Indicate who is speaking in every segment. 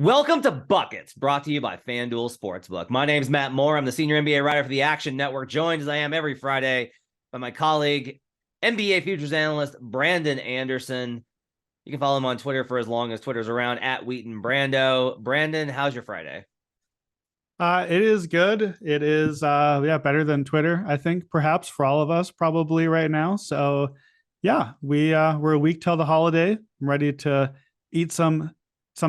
Speaker 1: Welcome to Buckets, brought to you by FanDuel Sportsbook. My name's Matt Moore. I'm the senior NBA writer for the Action Network, joined as I am every Friday by my colleague, NBA futures analyst Brandon Anderson. You can follow him on Twitter for as long as Twitter's around, at Wheaton Brando. Brandon, how's your Friday?
Speaker 2: It is good. It is better than Twitter, I think, perhaps for all of us probably right now. So yeah, we're a week till the holiday. I'm ready to eat some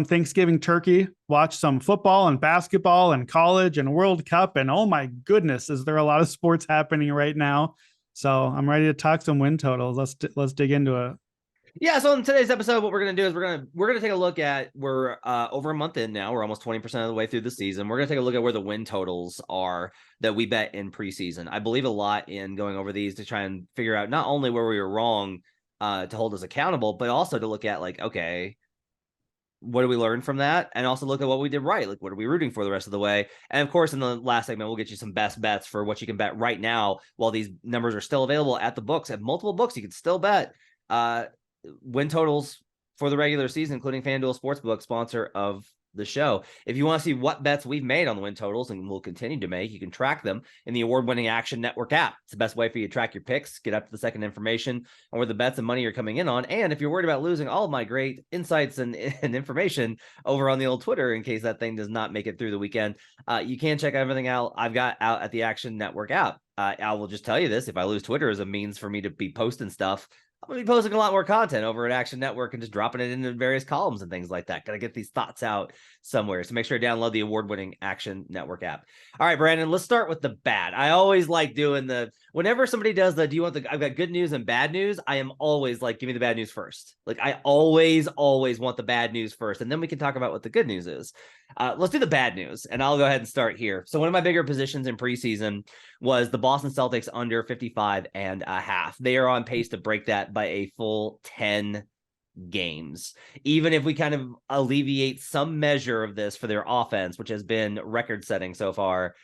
Speaker 2: Thanksgiving turkey, watch some football and basketball and college and World Cup, and oh my goodness, is there a lot of sports happening right now. So I'm ready to talk some win totals. Let's dig into it.
Speaker 1: Yeah, so in today's episode, what we're gonna do is we're gonna take a look at we're over a month in now. We're almost 20% of the way through the season. We're gonna take a look at where the win totals are that we bet in preseason. I believe a lot in going over these to try and figure out not only where we were wrong to hold us accountable, but also to look at like, okay, what do we learn from that? And also look at what we did right. Like, what are we rooting for the rest of the way? And of course, in the last segment, we'll get you some best bets for what you can bet right now while these numbers are still available at the books. At multiple books, you can still bet win totals for the regular season, including FanDuel Sportsbook, sponsor of the show. If you want to see what bets we've made on the win totals and we'll continue to make, you can track them in the award-winning Action Network app. It's the best way for you to track your picks, get up to the second information on where the bets and money are coming in on. And if you're worried about losing all of my great insights and information over on the old Twitter, in case that thing does not make it through the weekend, you can check everything out I've got out at the Action Network app. I will just tell you this: if I lose Twitter as a means for me to be posting stuff, I'm going to be posting a lot more content over at Action Network and just dropping it into various columns and things like that. Got to get these thoughts out somewhere. So make sure to download the award-winning Action Network app. All right, Brandon, let's start with the bad. I always like doing whenever somebody does I've got good news and bad news. I am always like, give me the bad news first. Like, I always want the bad news first. And then we can talk about what the good news is. Let's do the bad news, and I'll go ahead and start here. So one of my bigger positions in preseason was the Boston Celtics under 55.5. They are on pace to break that by a full 10 games. Even if we kind of alleviate some measure of this for their offense, which has been record-setting so far,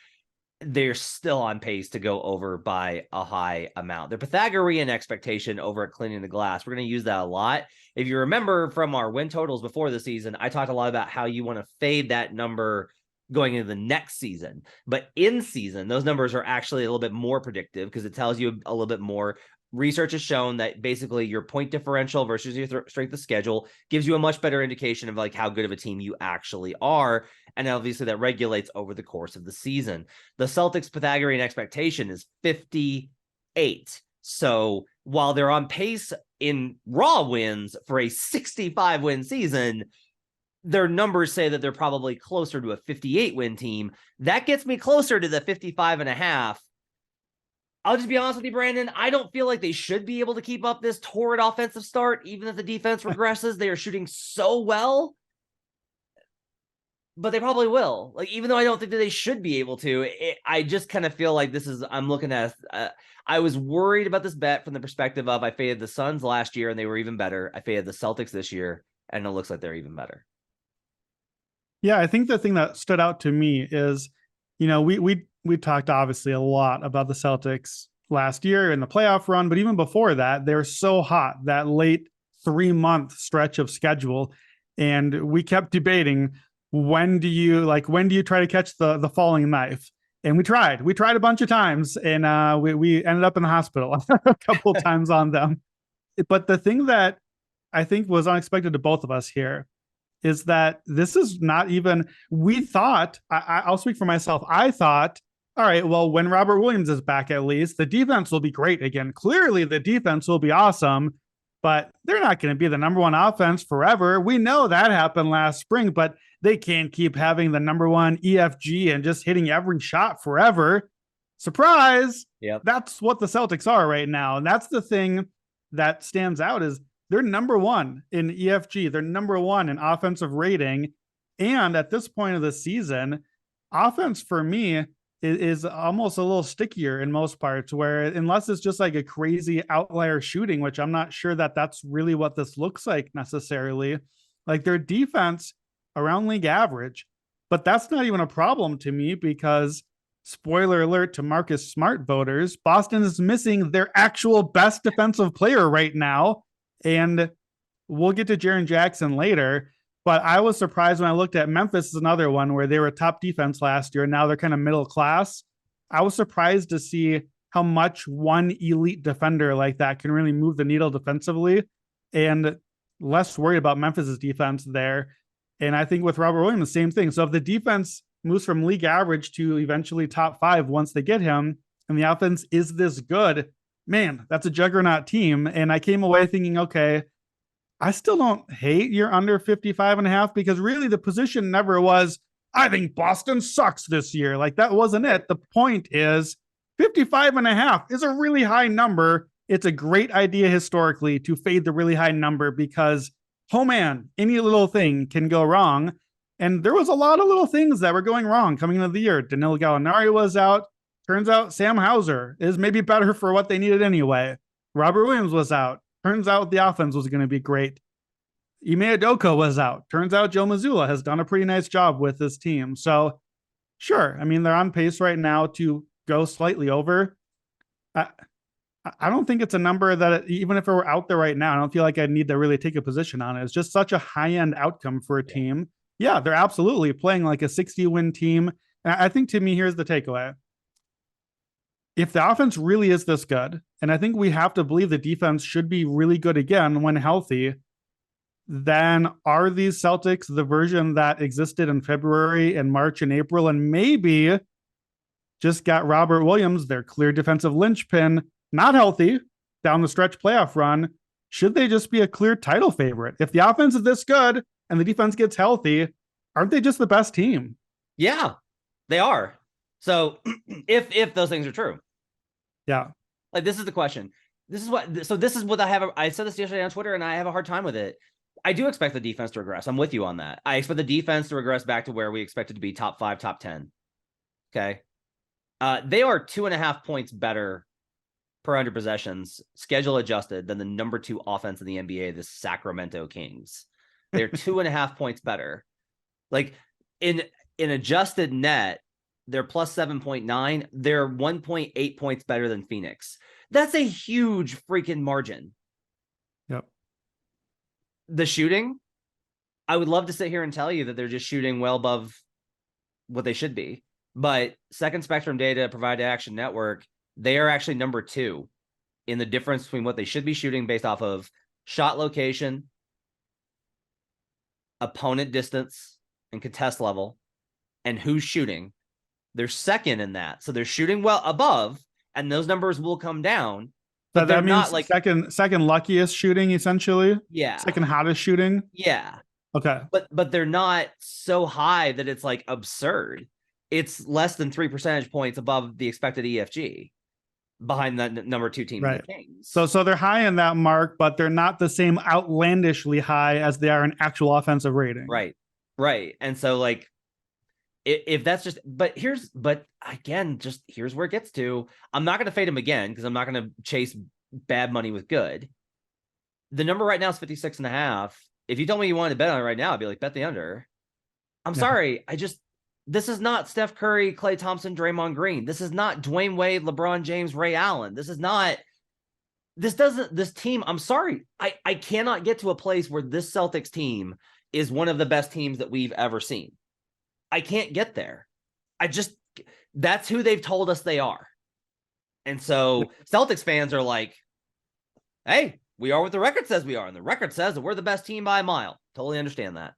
Speaker 1: they're still on pace to go over by a high amount. Their Pythagorean expectation over at cleaning the glass, we're going to use that a lot. If you remember from our win totals before the season, I talked a lot about how you want to fade that number going into the next season. But in season, those numbers are actually a little bit more predictive because it tells you a little bit more. Research has shown that basically your point differential versus your strength of schedule gives you a much better indication of like how good of a team you actually are. And obviously that regulates over the course of the season. The Celtics Pythagorean expectation is 58. So while they're on pace in raw wins for a 65 win season, their numbers say that they're probably closer to a 58 win team. That gets me closer to the 55.5. I'll just be honest with you, Brandon. I don't feel like they should be able to keep up this torrid offensive start, even if the defense regresses. They are shooting so well, but they probably will. Like, even though I don't think that they should be able to, I just kind of feel like I'm looking at, I was worried about this bet from the perspective of I faded the Suns last year and they were even better. I faded the Celtics this year and it looks like they're even better.
Speaker 2: Yeah, I think the thing that stood out to me is, we talked obviously a lot about the Celtics last year in the playoff run, but even before that, they're so hot, that late 3-month stretch of schedule. And we kept debating, when do you try to catch the falling knife? And we tried a bunch of times, and we ended up in the hospital a couple of times on them. But the thing that I think was unexpected to both of us here is that this is not even, we thought, I'll speak for myself. I thought, all right, well, when Robert Williams is back, at least the defense will be great again. Clearly the defense will be awesome, but they're not going to be the number one offense forever. We know that happened last spring, but they can't keep having the number one EFG and just hitting every shot forever. Surprise.
Speaker 1: Yep.
Speaker 2: That's what the Celtics are right now. And that's the thing that stands out is they're number one in EFG. They're number one in offensive rating. And at this point of the season, offense for me is almost a little stickier in most parts, where unless it's just like a crazy outlier shooting, which I'm not sure that that's really what this looks like necessarily, like their defense around league average. But that's not even a problem to me because, spoiler alert to Marcus Smart voters, Boston is missing their actual best defensive player right now. And we'll get to Jaren Jackson later, But I was surprised when I looked at Memphis is another one where they were top defense last year. And now they're kind of middle class. I was surprised to see how much one elite defender like that can really move the needle defensively, and less worried about Memphis's defense there. And I think with Robert Williams, same thing. So if the defense moves from league average to eventually top 5 once they get him, and the offense is this good, man, that's a juggernaut team. And I came away thinking, okay, I still don't hate you're under 55.5, because really the position never was, I think Boston sucks this year. Like, that wasn't it. The point is 55.5 is a really high number. It's a great idea historically to fade the really high number because, oh man, any little thing can go wrong. And there was a lot of little things that were going wrong coming into the year. Danilo Gallinari was out. Turns out Sam Hauser is maybe better for what they needed anyway. Robert Williams was out. Turns out the offense was going to be great. Ime Udoka was out. Turns out Joe Mazzulla has done a pretty nice job with this team. So, sure, I mean, they're on pace right now to go slightly over. I don't think it's a number that, even if it were out there right now, I don't feel like I need to really take a position on it. It's just such a high-end outcome for a team. Yeah, they're absolutely playing like a 60-win team. And I think, to me, here's the takeaway. If the offense really is this good, and I think we have to believe the defense should be really good again when healthy, then are these Celtics the version that existed in February and March and April, and maybe just got Robert Williams, their clear defensive linchpin, not healthy down the stretch playoff run? Should they just be a clear title favorite? If the offense is this good and the defense gets healthy, aren't they just the best team?
Speaker 1: Yeah, they are. So if those things are true.
Speaker 2: Yeah.
Speaker 1: Like, this is the question. This is what I said this yesterday on Twitter, and I have a hard time with it. I do expect the defense to regress. I'm with you on that. I expect the defense to regress back to where we expected to be, top 5, top 10. Okay. They are 2.5 points better per 100 possessions, schedule adjusted, than the number 2 offense in the NBA, the Sacramento Kings. They're 2.5 points better. Like, in adjusted net, they're plus 7.9. They're 1.8 points better than Phoenix. That's a huge freaking margin.
Speaker 2: Yep.
Speaker 1: The shooting, I would love to sit here and tell you that they're just shooting well above what they should be. But Second Spectrum data provided to Action Network, they are actually number 2 in the difference between what they should be shooting based off of shot location, opponent distance, and contest level, and who's shooting. They're second in that. So they're shooting well above, and those numbers will come down.
Speaker 2: But that means not like second luckiest shooting, essentially.
Speaker 1: Yeah.
Speaker 2: Second hottest shooting.
Speaker 1: Yeah.
Speaker 2: Okay.
Speaker 1: But they're not so high that it's like absurd. It's less than 3 percentage points above the expected EFG behind that number 2 team,
Speaker 2: right.
Speaker 1: The Kings.
Speaker 2: So they're high in that mark, but they're not the same outlandishly high as they are in actual offensive rating.
Speaker 1: Right. Right. And so, like, if that's just, but again, just here's where it gets to. I'm not going to fade him again because I'm not going to chase bad money with good. The number right now is 56.5. If you told me you wanted to bet on it right now, I'd be like, bet the under. I'm sorry. This is not Steph Curry, Klay Thompson, Draymond Green. This is not Dwayne Wade, LeBron James, Ray Allen. This team, I'm sorry. I cannot get to a place where this Celtics team is one of the best teams that we've ever seen. I can't get there. That's who they've told us they are. And so Celtics fans are like, hey, we are what the record says we are. And the record says that we're the best team by a mile. Totally understand that.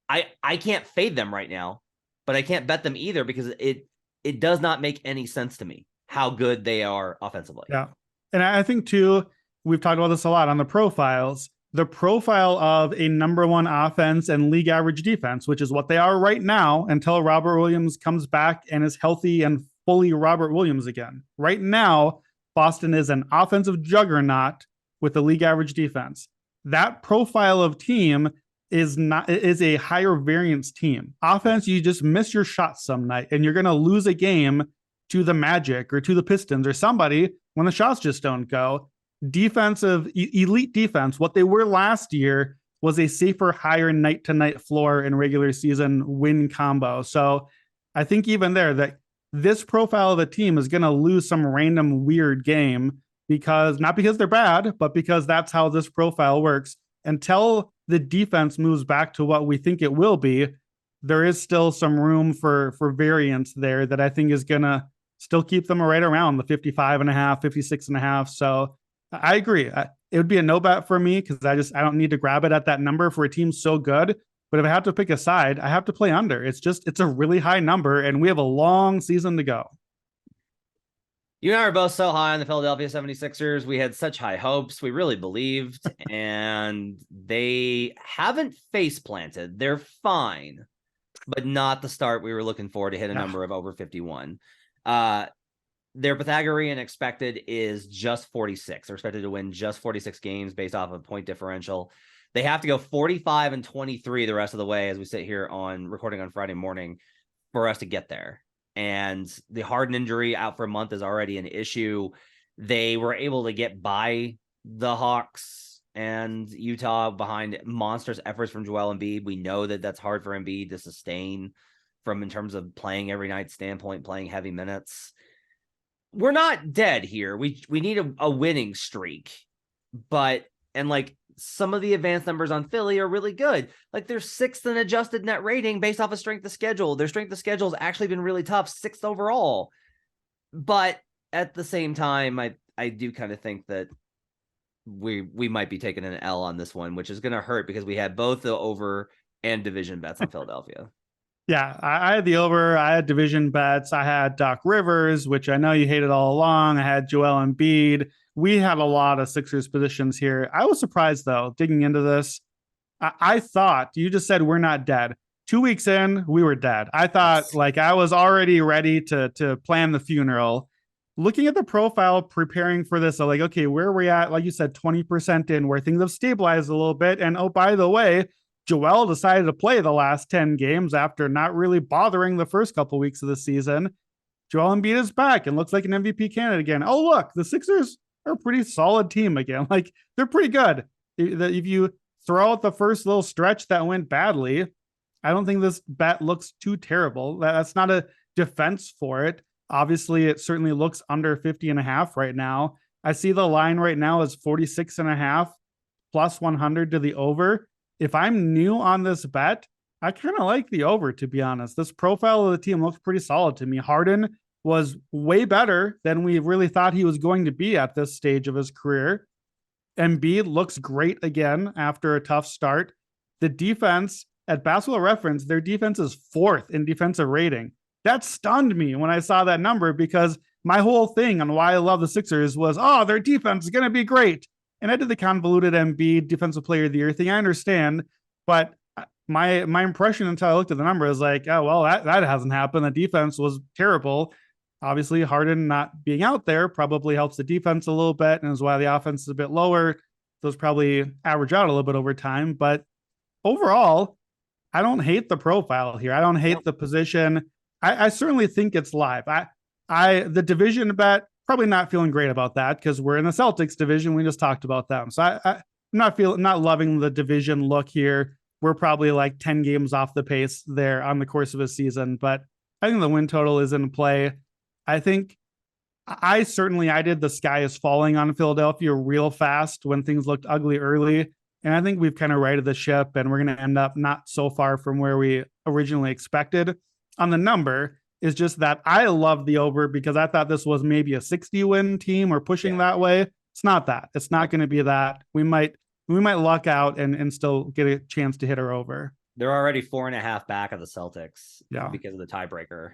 Speaker 1: I can't fade them right now, but I can't bet them either because it does not make any sense to me how good they are offensively.
Speaker 2: Yeah. And I think too, we've talked about this a lot on the profiles. The profile of a number 1 offense and league average defense, which is what they are right now until Robert Williams comes back and is healthy and fully Robert Williams again. Right now, Boston is an offensive juggernaut with a league average defense. That profile of team is a higher variance team. Offense, you just miss your shot some night and you're going to lose a game to the Magic or to the Pistons or somebody when the shots just don't go. Defensive, elite defense, what they were last year was a safer, higher night-to-night floor in regular season win combo. So I think even there that this profile of the team is going to lose some random weird game not because they're bad, but because that's how this profile works. Until the defense moves back to what we think it will be, there is still some room for variance there that I think is going to still keep them right around the 55.5, 56.5. So I agree. It would be a no bet for me because I don't need to grab it at that number for a team so good. But if I have to pick a side, I have to play under. It's a really high number, and we have a long season to go.
Speaker 1: You and I are both so high on the Philadelphia 76ers. We had such high hopes. We really believed, and they haven't face planted. They're fine, but not the start we were looking for to hit a number of over 51. Their Pythagorean expected is just 46. They're expected to win just 46 games based off of point differential. They have to go 45-23 the rest of the way as we sit here on recording on Friday morning for us to get there. And the Harden injury out for a month is already an issue. They were able to get by the Hawks and Utah behind monstrous efforts from Joel Embiid. We know that that's hard for Embiid to sustain from in terms of playing every night standpoint, playing heavy minutes. We're not dead here. We need a winning streak, and like some of the advanced numbers on Philly are really good. Like they're 6th in adjusted net rating based off of strength of schedule. Their strength of schedule has actually been really tough, 6th overall. But at the same time, I do kind of think that we might be taking an L on this one, which is going to hurt because we had both the over and division bets on Philadelphia.
Speaker 2: Yeah, I had the over. I had division bets. I had Doc Rivers, which I know you hated all along. I had Joel Embiid. We had a lot of Sixers positions here. I was surprised, though, digging into this. I thought, you just said we're not dead. 2 weeks in, we were dead. I thought, like, I was already ready to plan the funeral. Looking at the profile, preparing for this, I'm like, okay, where are we at? Like you said, 20% in, where things have stabilized a little bit. And oh, by the way, Joel decided to play the last 10 games after not really bothering the first couple weeks of the season. Joel Embiid is back and looks like an MVP candidate again. Oh, look, the Sixers are a pretty solid team again. Like, they're pretty good. If you throw out the first little stretch that went badly, I don't think this bet looks too terrible. That's not a defense for it. Obviously, it certainly looks under 50.5 right now. I see the line right now is 46.5 plus 100 to the over. If I'm new on this bet, I kind of like the over, to be honest. This profile of the team looks pretty solid to me. Harden was way better than we really thought he was going to be at this stage of his career. Embiid looks great again after a tough start. The defense at Basketball Reference, their defense is 4th in defensive rating. That stunned me when I saw that number because my whole thing on why I love the Sixers was, oh, their defense is going to be great. And I did the convoluted Embiid Defensive Player of the Year thing. I understand, but my impression until I looked at the number is like, oh, well, that hasn't happened. The defense was terrible. Obviously, Harden not being out there probably helps the defense a little bit, and is why the offense is a bit lower. Those probably average out a little bit over time. But overall, I don't hate the profile here. I don't hate the position. I certainly think it's live. The division bet, probably not feeling great about that because we're in the Celtics division. We just talked about them. So I'm not loving the division look here. We're probably like 10 games off the pace there on the course of a season, but I think the win total is in play. I think I did the sky is falling on Philadelphia real fast when things looked ugly early. And I think we've kind of righted the ship and we're going to end up not so far from where we originally expected on the number. Is just that I love the over because I thought this was maybe a 60-win team or pushing that way. It's not that. It's not going to be that. We might luck out and still get a chance to hit her over.
Speaker 1: They're already 4.5 back of the Celtics because of the tiebreaker,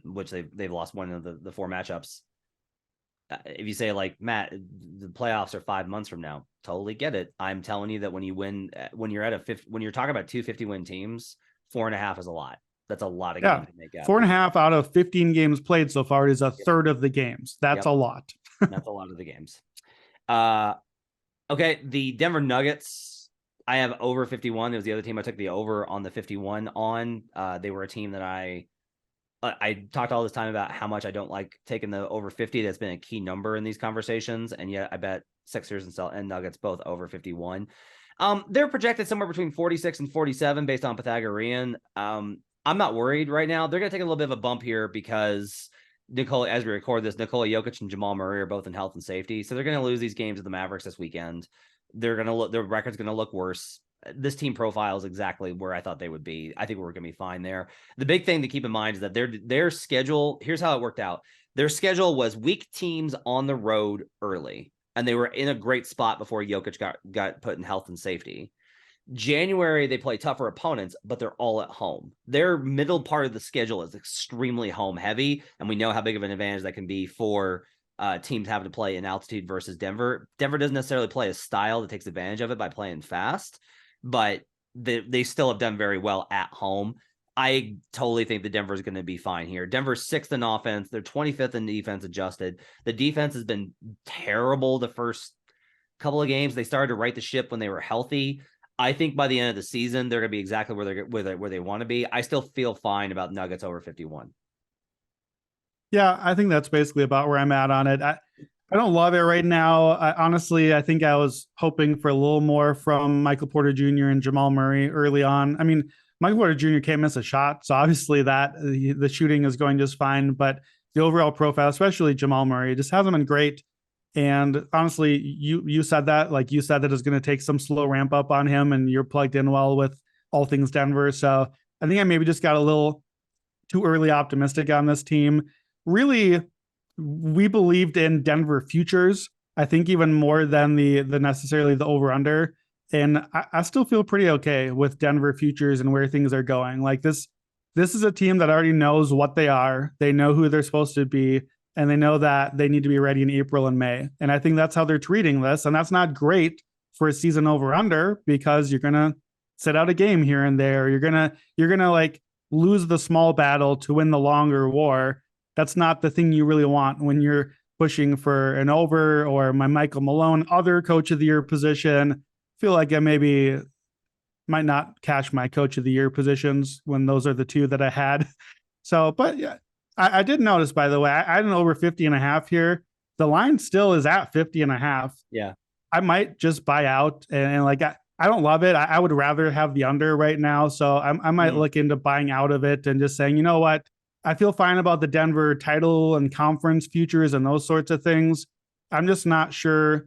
Speaker 1: which they've lost one of the 4 matchups. If you say like, Matt, the playoffs are 5 months from now, totally get it. I'm telling you that when you win, when you're talking about 2 50-win teams, 4.5 is a lot. That's a lot of games to make out.
Speaker 2: 4.5 out of 15 games played so far is a third of the games. That's a lot.
Speaker 1: That's a lot of the games. Okay, the Denver Nuggets, I have over 51. It was the other team I took the over on the 51 on. They were a team that I talked all this time about how much I don't like taking the over 50. That's been a key number in these conversations. And yet I bet Sixers and Nuggets both over 51. They're projected somewhere between 46 and 47 based on Pythagorean. I'm not worried right now. They're going to take a little bit of a bump here because as we record this, Nikola Jokic and Jamal Murray are both in health and safety. So they're going to lose these games to the Mavericks this weekend. Their record's gonna look worse. This team profile is exactly where I thought they would be. I think we're gonna be fine there. The big thing to keep in mind is that their schedule, here's how it worked out. Their schedule was weak teams on the road early, and they were in a great spot before Jokic got put in health and safety. January, they play tougher opponents, but they're all at home. Their middle part of the schedule is extremely home heavy, and we know how big of an advantage that can be for teams having to play in altitude versus Denver. Denver doesn't necessarily play a style that takes advantage of it by playing fast, but they still have done very well at home. I totally think that Denver is going to be fine here. Denver's 6th in offense. They're 25th in defense adjusted. The defense has been terrible the first couple of games. They started to right the ship when they were healthy. I think by the end of the season, they're going to be exactly where they want to be. I still feel fine about Nuggets over 51.
Speaker 2: Yeah, I think that's basically about where I'm at on it. I don't love it right now. Honestly, I think I was hoping for a little more from Michael Porter Jr. and Jamal Murray early on. I mean, Michael Porter Jr. can't miss a shot, so obviously that the shooting is going just fine. But the overall profile, especially Jamal Murray, just hasn't been great. And honestly, you said that, like you said, that it's going to take some slow ramp up on him, and you're plugged in well with all things Denver. So I think I maybe just got a little too early optimistic on this team. Really, we believed in Denver futures, I think even more than the necessarily the over under. And I still feel pretty okay with Denver futures and where things are going. Like this is a team that already knows what they are. They know who they're supposed to be, and they know that they need to be ready in April and May. And I think that's how they're treating this. And that's not great for a season over under, because you're gonna sit out a game here and there. You're gonna like lose the small battle to win the longer war. That's not the thing you really want when you're pushing for an over, or my Michael Malone other coach of the year position. Feel like I maybe might not cash my coach of the year positions when those are the two that I had. So, but yeah, I did notice, by the way, I had an over 50.5 here. The line still is at 50.5.
Speaker 1: Yeah.
Speaker 2: I might just buy out and like, I don't love it. I would rather have the under right now. So I might look into buying out of it and just saying, you know what? I feel fine about the Denver title and conference futures and those sorts of things. I'm just not sure.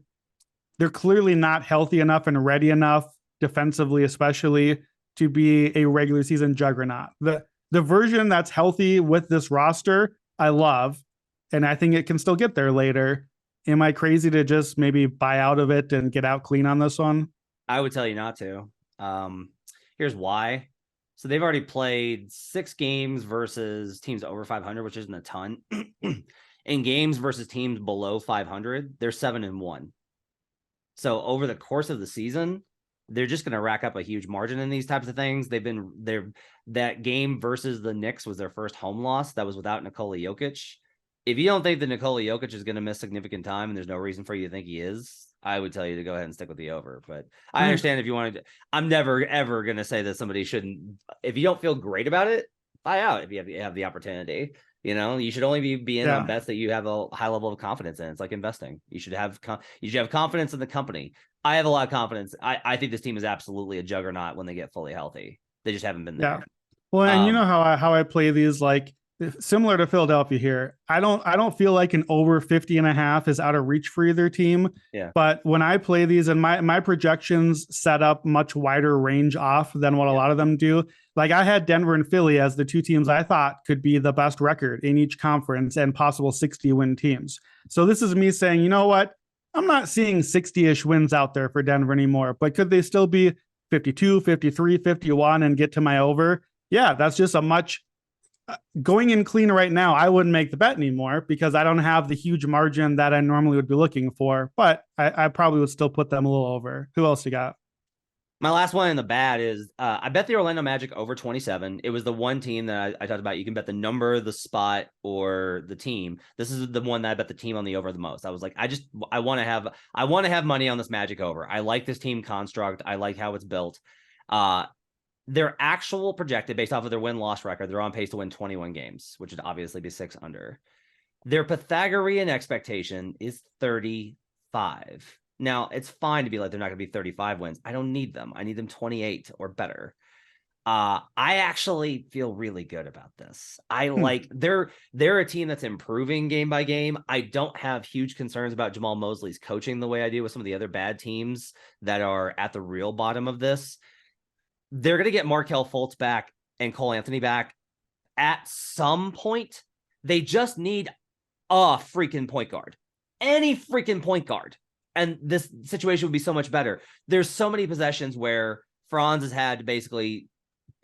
Speaker 2: They're clearly not healthy enough and ready enough defensively, especially, to be a regular season juggernaut. The version that's healthy with this roster, I love, and I think it can still get there later. Am I crazy to just maybe buy out of it and get out clean on this one?
Speaker 1: I would tell you not to. Here's why. So they've already played 6 games versus teams over 500, which isn't a ton. In games versus teams below 500, they're 7-1. So over the course of the season, they're just going to rack up a huge margin in these types of things. That game versus the Knicks was their first home loss. That was without Nikola Jokic. If you don't think that Nikola Jokic is going to miss significant time, and there's no reason for you to think he is, I would tell you to go ahead and stick with the over. But I understand if you wanted to. I'm never, ever going to say that somebody shouldn't. If you don't feel great about it, buy out if you have the opportunity. You know, you should only be in on bets that you have a high level of confidence in. It's like investing. You should have confidence in the company. I have a lot of confidence. I think this team is absolutely a juggernaut when they get fully healthy. They just haven't been there.
Speaker 2: Yeah. Well, and you know how I play these, like similar to Philadelphia here. I don't feel like an over 50.5 is out of reach for either team.
Speaker 1: Yeah.
Speaker 2: But when I play these, and my projections set up much wider range off than what a lot of them do. Like I had Denver and Philly as the two teams I thought could be the best record in each conference and possible 60-win teams. So this is me saying, you know what? I'm not seeing 60-ish wins out there for Denver anymore, but could they still be 52, 53, 51 and get to my over? Yeah, that's just a much going in clean right now. I wouldn't make the bet anymore because I don't have the huge margin that I normally would be looking for, but I probably would still put them a little over. Who else you got?
Speaker 1: My last one in the bad is I bet the Orlando Magic over 27. It was the one team that I talked about. You can bet the number, the spot, or the team. This is the one that I bet the team on the over the most. I was like, I want to have money on this Magic over. I like this team construct. I like how it's built. Their actual projected based off of their win-loss record, they're on pace to win 21 games, which would obviously be 6 under. Their Pythagorean expectation is 35. Now, it's fine to be like, they're not going to be 35 wins. I don't need them. I need them 28 or better. I actually feel really good about this. I
Speaker 2: Hmm.
Speaker 1: like they're a team that's improving game by game. I don't have huge concerns about Jamal Mosley's coaching the way I do with some of the other bad teams that are at the real bottom of this. They're going to get Markelle Fultz back and Cole Anthony back at some point. They just need a freaking point guard. Any freaking point guard. And this situation would be so much better. There's so many possessions where Franz has had to basically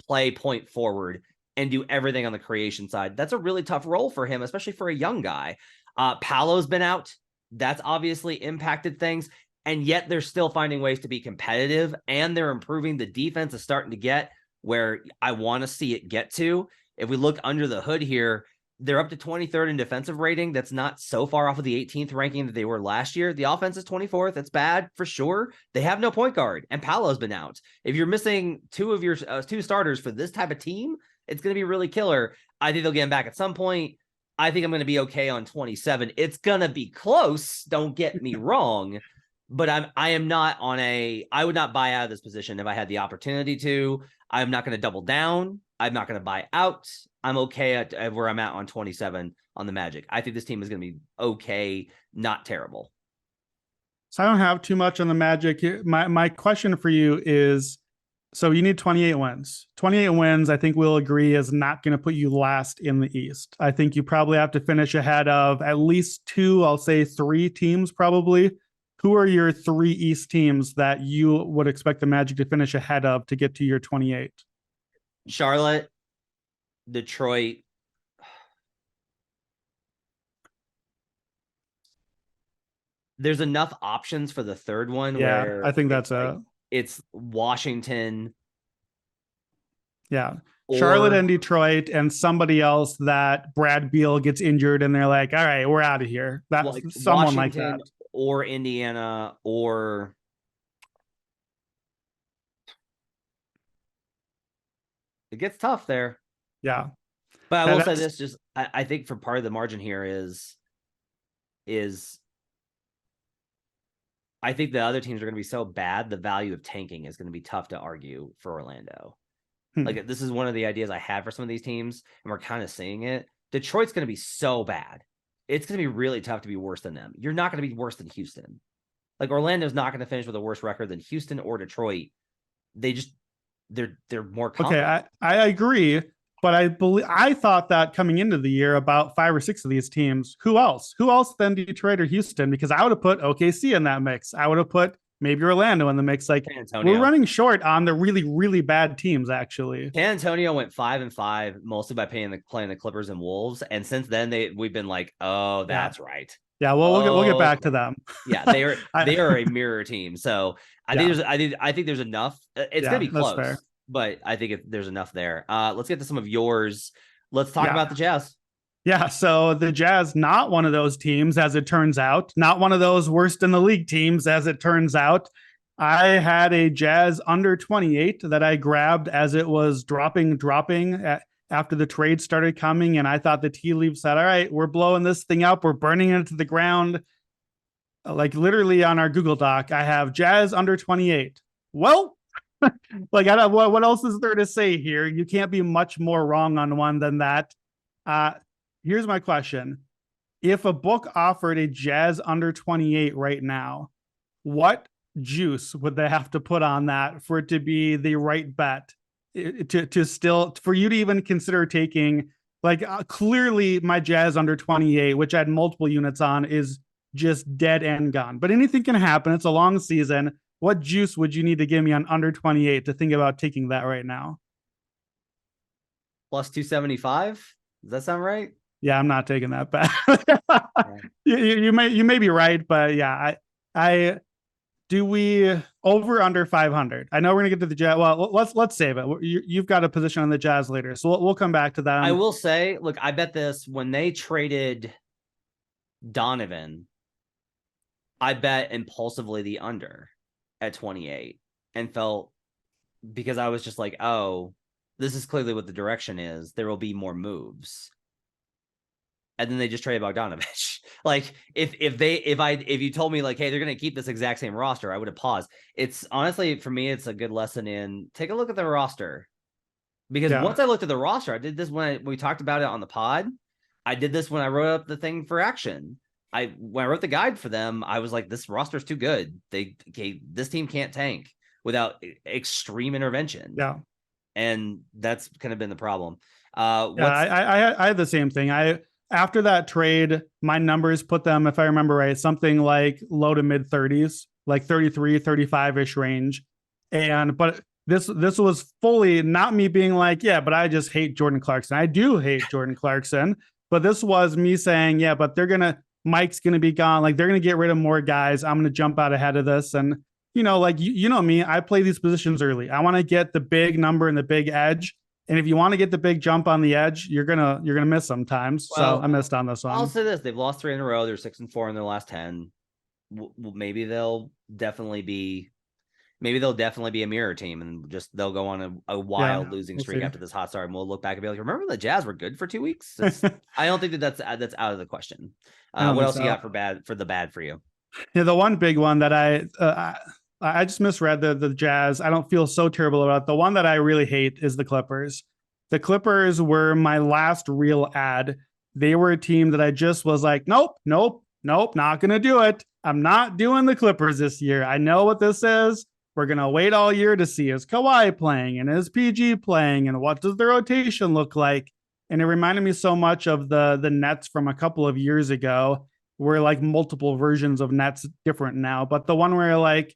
Speaker 1: play point forward and do everything on the creation side. That's a really tough role for him, especially for a young guy. Paolo's been out. That's obviously impacted things. And yet they're still finding ways to be competitive, and they're improving. The defense is starting to get where I want to see it get to. If we look under the hood here, they're up to 23rd in defensive rating. That's not so far off of the 18th ranking that they were last year. The offense is 24th. That's bad for sure. They have no point guard, and Paolo's been out. If you're missing two of your two starters for this type of team, it's going to be really killer. I think they'll get him back at some point. I think I'm going to be okay on 27. It's going to be close. Don't get me wrong. But I am not on I would not buy out of this position if I had the opportunity to. I'm not going to double down. I'm not going to buy out. I'm okay at where I'm at on 27 on the Magic. I think this team is going to be okay, not terrible.
Speaker 2: So I don't have too much on the Magic. My question for you is, so you need 28 wins. 28 wins, I think we'll agree, is not going to put you last in the East. I think you probably have to finish ahead of at least two, I'll say three teams probably. Who are your three East teams that you would expect the Magic to finish ahead of to get to your 28?
Speaker 1: Charlotte, Detroit. There's enough options for the third one.
Speaker 2: Yeah,
Speaker 1: where
Speaker 2: I think that's
Speaker 1: it's Washington.
Speaker 2: Yeah. Charlotte and Detroit and somebody else that Brad Beal gets injured and they're like, all right, we're out of here. That's
Speaker 1: like
Speaker 2: someone
Speaker 1: Washington
Speaker 2: like that.
Speaker 1: Or Indiana, or it gets tough there.
Speaker 2: Yeah.
Speaker 1: But I will say this, just I think for part of the margin here is I think the other teams are going to be so bad, the value of tanking is going to be tough to argue for Orlando. Like, this is one of the ideas I had for some of these teams, and we're kind of seeing it. Detroit's going to be so bad. It's going to be really tough to be worse than them. You're not going to be worse than Houston. Like, Orlando's not going to finish with a worse record than Houston or Detroit. They're more confident.
Speaker 2: Okay, I agree, but I thought that coming into the year about 5 or 6 of these teams. Who else than Detroit or Houston? Because I would have put OKC in that mix. I would have put maybe Orlando in the mix. Like, we're running short on the really, really bad teams, actually.
Speaker 1: San Antonio went 5-5, mostly by playing the Clippers and Wolves. And since then, we've been like, oh, that's right.
Speaker 2: Yeah, well, we'll get back to them.
Speaker 1: Yeah, they are a mirror team. So I think there's enough. It's gonna be close, but I think there's enough there. Let's get to some of yours. Let's talk about the Jazz.
Speaker 2: Yeah, so the Jazz, not one of those teams, as it turns out, not one of those worst in the league teams, as it turns out. I had a Jazz under 28 that I grabbed as it was dropping after the trade started coming. And I thought the tea leaves said, all right, we're blowing this thing up. We're burning it to the ground. Like, literally on our Google Doc, I have Jazz under 28. Well, like, what else is there to say here? You can't be much more wrong on one than that. Here's my question. If a book offered a Jazz under 28 right now, what juice would they have to put on that for it to be the right bet? To still, for you to even consider taking, like, clearly my Jazz under 28, which I had multiple units on, is just dead and gone. But anything can happen. It's a long season. What juice would you need to give me on under 28 to think about taking that right now?
Speaker 1: Plus 275. Does that sound right?
Speaker 2: Yeah, I'm not taking that bet. you may be right, but yeah, I do we over under 500? I know we're gonna get to the Jazz. Well, let's save it. You've got a position on the Jazz later, so we'll come back to that.
Speaker 1: I will say, look, I bet this when they traded Donovan, I bet impulsively the under at 28 and felt, because I was just like, oh, this is clearly what the direction is. There will be more moves. And then they just traded Bogdanovich. Like, if you told me, like, hey, they're going to keep this exact same roster, I would have paused. It's honestly, for me, it's a good lesson in take a look at the roster. Because
Speaker 2: Yeah.
Speaker 1: once I looked at the roster, I did this when we talked about it on the pod. I did this when I wrote up the thing for Action. When I wrote the guide for them, I was like, this roster's too good. This team can't tank without extreme intervention.
Speaker 2: Yeah.
Speaker 1: And that's kind of been the problem.
Speaker 2: I had the same thing. After that trade, my numbers put them, if I remember right, something like low to mid 30s, like 33, 35-ish range. But this was fully not me being like, yeah, but I just hate Jordan Clarkson. I do hate Jordan Clarkson, but this was me saying, yeah, but Mike's gonna be gone. Like they're gonna get rid of more guys. I'm gonna jump out ahead of this. And like you know me, I play these positions early. I want to get the big number and the big edge. And if you want to get the big jump on the edge, you're gonna miss sometimes. So I missed on this one.
Speaker 1: I'll say this: they've lost 3 in a row. They're 6-4 in their last 10. Maybe they'll definitely be a mirror team, and they'll go on a wild losing streak after this hot start, and we'll look back and be like, remember the Jazz were good for 2 weeks? I don't think that's out of the question. What else you got for the bad for you?
Speaker 2: Yeah, the one big one that I just misread the Jazz. I don't feel so terrible about it. The one that I really hate is the Clippers. The Clippers were my last real ad. They were a team that I just was like, nope, not going to do it. I'm not doing the Clippers this year. I know what this is. We're going to wait all year to see is Kawhi playing and is PG playing and what does the rotation look like? And it reminded me so much of the Nets from a couple of years ago, where like multiple versions of Nets different now. But the one where like,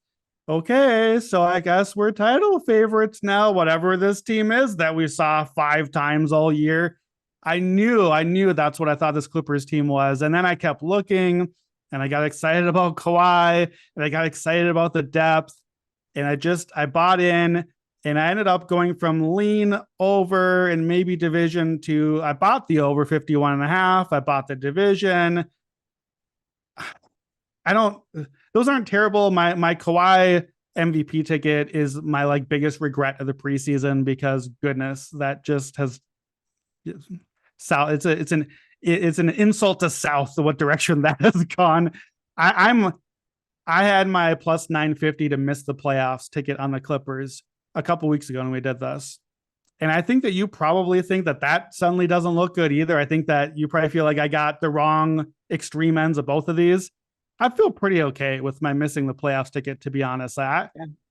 Speaker 2: okay, so I guess we're title favorites now, whatever this team is that we saw 5 times all year. I knew that's what I thought this Clippers team was. And then I kept looking and I got excited about Kawhi and I got excited about the depth. And I bought in and I ended up going from lean over and maybe division to I bought the over 51.5. I bought the division. Those aren't terrible. My Kawhi MVP ticket is my like biggest regret of the preseason because goodness, that just has South. It's an insult to South what direction that has gone. I had my plus 950 to miss the playoffs ticket on the Clippers a couple weeks ago when we did this. And I think that you probably think that suddenly doesn't look good either. I think that you probably feel like I got the wrong extreme ends of both of these. I feel pretty okay with my missing the playoffs ticket, to be honest. I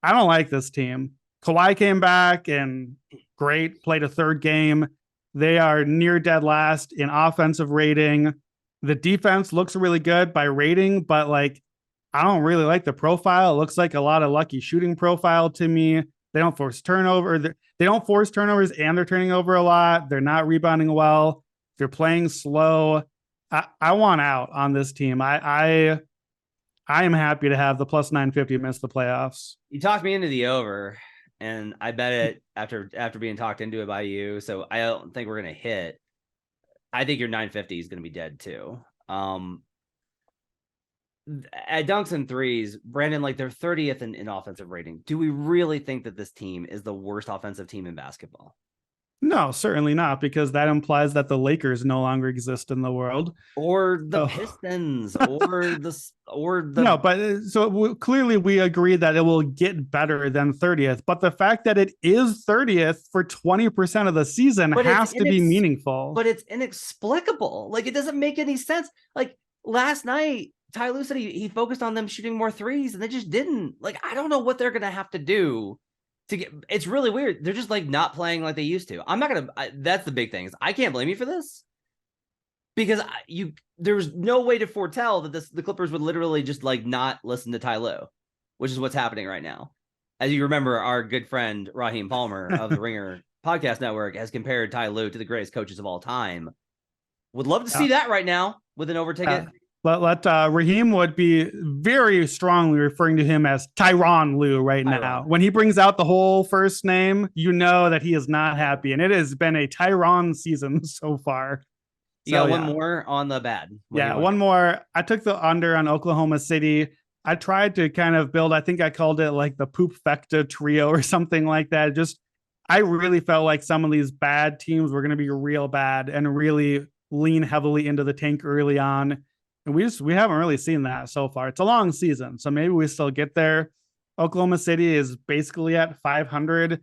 Speaker 2: don't like this team. Kawhi came back and great, played a third game. They are near dead last in offensive rating. The defense looks really good by rating, but like, I don't really like the profile. It looks like a lot of lucky shooting profile to me. They don't force turnover. They don't force turnovers and they're turning over a lot. They're not rebounding well. They're playing slow. I want out on this team. I am happy to have the plus 950 miss the playoffs.
Speaker 1: You talked me into the over, and I bet it after being talked into it by you. So I don't think we're going to hit. I think your 950 is going to be dead too. At dunks and threes, Brandon, like they're 30th in offensive rating. Do we really think that this team is the worst offensive team in basketball?
Speaker 2: No, certainly not, because that implies that the Lakers no longer exist in the world,
Speaker 1: or the Pistons, or the.
Speaker 2: No, but so clearly we agree that it will get better than 30th. But the fact that it is 30th for 20% of the season has to be meaningful.
Speaker 1: But it's inexplicable. Like it doesn't make any sense. Like last night, Ty Lue said he focused on them shooting more threes, and they just didn't. Like I don't know what they're gonna have to do. It's really weird. They're just like not playing like they used to. I'm not gonna. That's the big thing. Is I can't blame you for this because there was no way to foretell that the Clippers would literally just like not listen to Ty Lue, which is what's happening right now. As you remember, our good friend Raheem Palmer of the Ringer Podcast Network has compared Ty Lue to the greatest coaches of all time. Would love to see that right now with an over ticket.
Speaker 2: Raheem would be very strongly referring to him as Tyronn Lue right now. When he brings out the whole first name, you know that he is not happy. And it has been a Tyronn season so far.
Speaker 1: You got one more on the bad.
Speaker 2: One more. I took the under on Oklahoma City. I tried to kind of build, I think I called it like the Poop Fecta trio or something like that. I really felt like some of these bad teams were going to be real bad and really lean heavily into the tank early on. And we haven't really seen that so far. It's a long season, so maybe we still get there. Oklahoma City is basically at 500.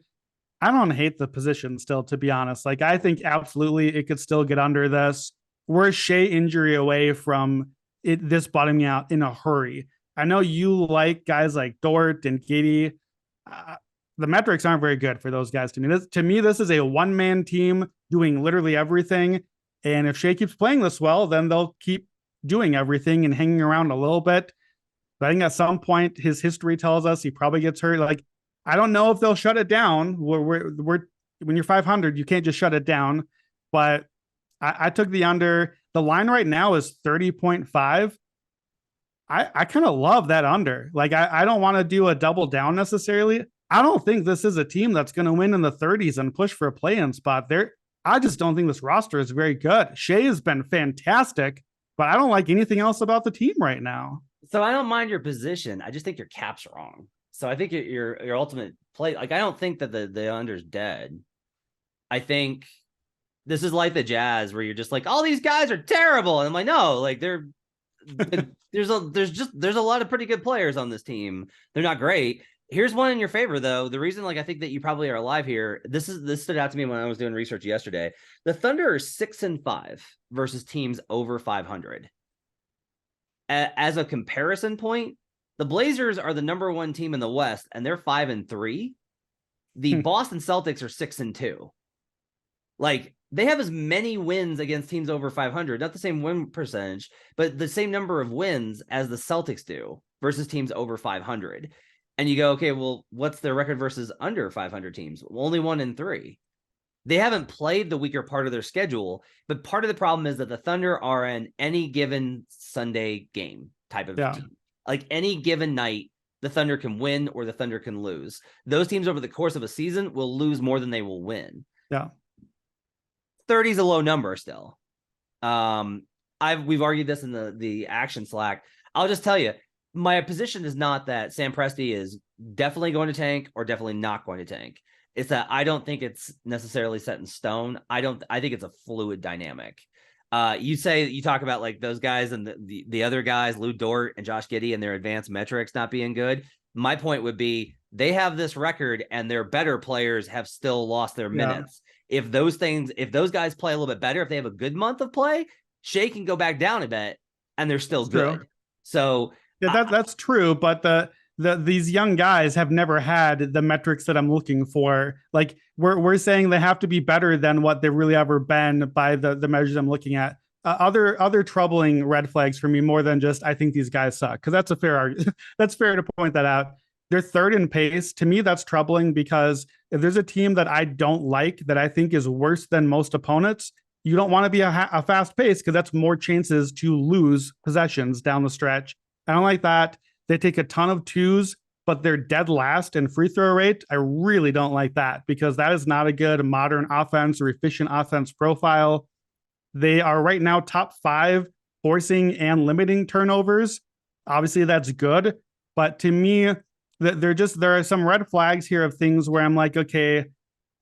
Speaker 2: I don't hate the position still, to be honest. Like, I think absolutely it could still get under this. We're a Shea injury away from this bottoming out in a hurry. I know you like guys like Dort and Giddy. Uh, the metrics aren't very good for those guys to me. This is a one-man team doing literally everything. And if Shea keeps playing this well, then they'll keep doing everything and hanging around a little bit. But I think at some point, his history tells us he probably gets hurt. Like, I don't know if they'll shut it down. When you're 500, you can't just shut it down. But I took the under. The line right now is 30.5. I kind of love that under. Like, I don't want to do a double down necessarily. I don't think this is a team that's going to win in the 30s and push for a play-in spot there. I just don't think this roster is very good. Shea has been fantastic, but I don't like anything else about the team right now.
Speaker 1: So I don't mind your position. I just think your cap's wrong. So I think your ultimate play, like, I don't think that the under's dead. I think this is like the Jazz where you're just like, all these guys are terrible. And I'm like, no, like there's a lot of pretty good players on this team. They're not great. Here's one in your favor, though. The reason, like, I think that you probably are alive here. This stood out to me when I was doing research yesterday. The Thunder are 6-5 versus teams over 500. As a comparison point, the Blazers are the number one team in the West, and they're 5-3. The Boston Celtics are 6-2. Like, they have as many wins against teams over 500, not the same win percentage, but the same number of wins as the Celtics do versus teams over 500. And you go, okay, well, what's their record versus under 500 teams? Well, only 1-3. They haven't played the weaker part of their schedule, but part of the problem is that the Thunder are an any given Sunday game type of team. Like, any given night, the Thunder can win or the Thunder can lose. Those teams over the course of a season will lose more than they will win.
Speaker 2: Yeah.
Speaker 1: 30 is a low number still. We've argued this in the action Slack. I'll just tell you, my position is not that Sam Presti is definitely going to tank or definitely not going to tank. It's that I don't think it's necessarily set in stone. I think it's a fluid dynamic. You talk about like those guys and the other guys, Lou Dort and Josh Giddey, and their advanced metrics not being good. My point would be they have this record and their better players have still lost their minutes. If those guys play a little bit better, if they have a good month of play, Shea can go back down a bit and they're still good.
Speaker 2: True.
Speaker 1: So
Speaker 2: yeah, that's true. But these young guys have never had the metrics that I'm looking for. Like, we're saying they have to be better than what they've really ever been by the measures I'm looking at. Other troubling red flags for me, more than just I think these guys suck, because that's a fair argument. That's fair to point that out. They're third in pace. To me, that's troubling, because if there's a team that I don't like, that I think is worse than most opponents, you don't want to be a fast pace, because that's more chances to lose possessions down the stretch. I don't like that. They take a ton of twos, but they're dead last in free throw rate. I really don't like that, because that is not a good modern offense or efficient offense profile. They are right now top 5 forcing and limiting turnovers. Obviously, that's good. But to me, there are some red flags here of things where I'm like, okay,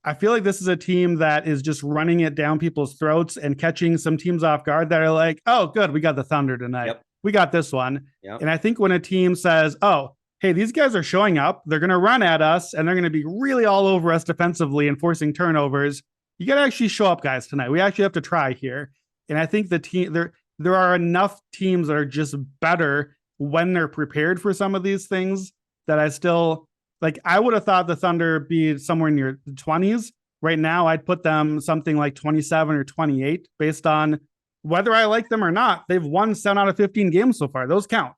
Speaker 2: I feel like this is a team that is just running it down people's throats and catching some teams off guard that are like, oh, good, we got the Thunder tonight.
Speaker 1: Yep.
Speaker 2: We got this one.
Speaker 1: Yep.
Speaker 2: And I think when a team says, oh, hey, these guys are showing up, they're going to run at us, and they're going to be really all over us defensively and forcing turnovers, you got to actually show up, guys, tonight. We actually have to try here. And I think the team there are enough teams that are just better when they're prepared for some of these things that I still like. I would have thought the Thunder be somewhere near the 20s. Right now, I'd put them something like 27 or 28 based on whether I like them or not. They've won 7 out of 15 games so far. Those count.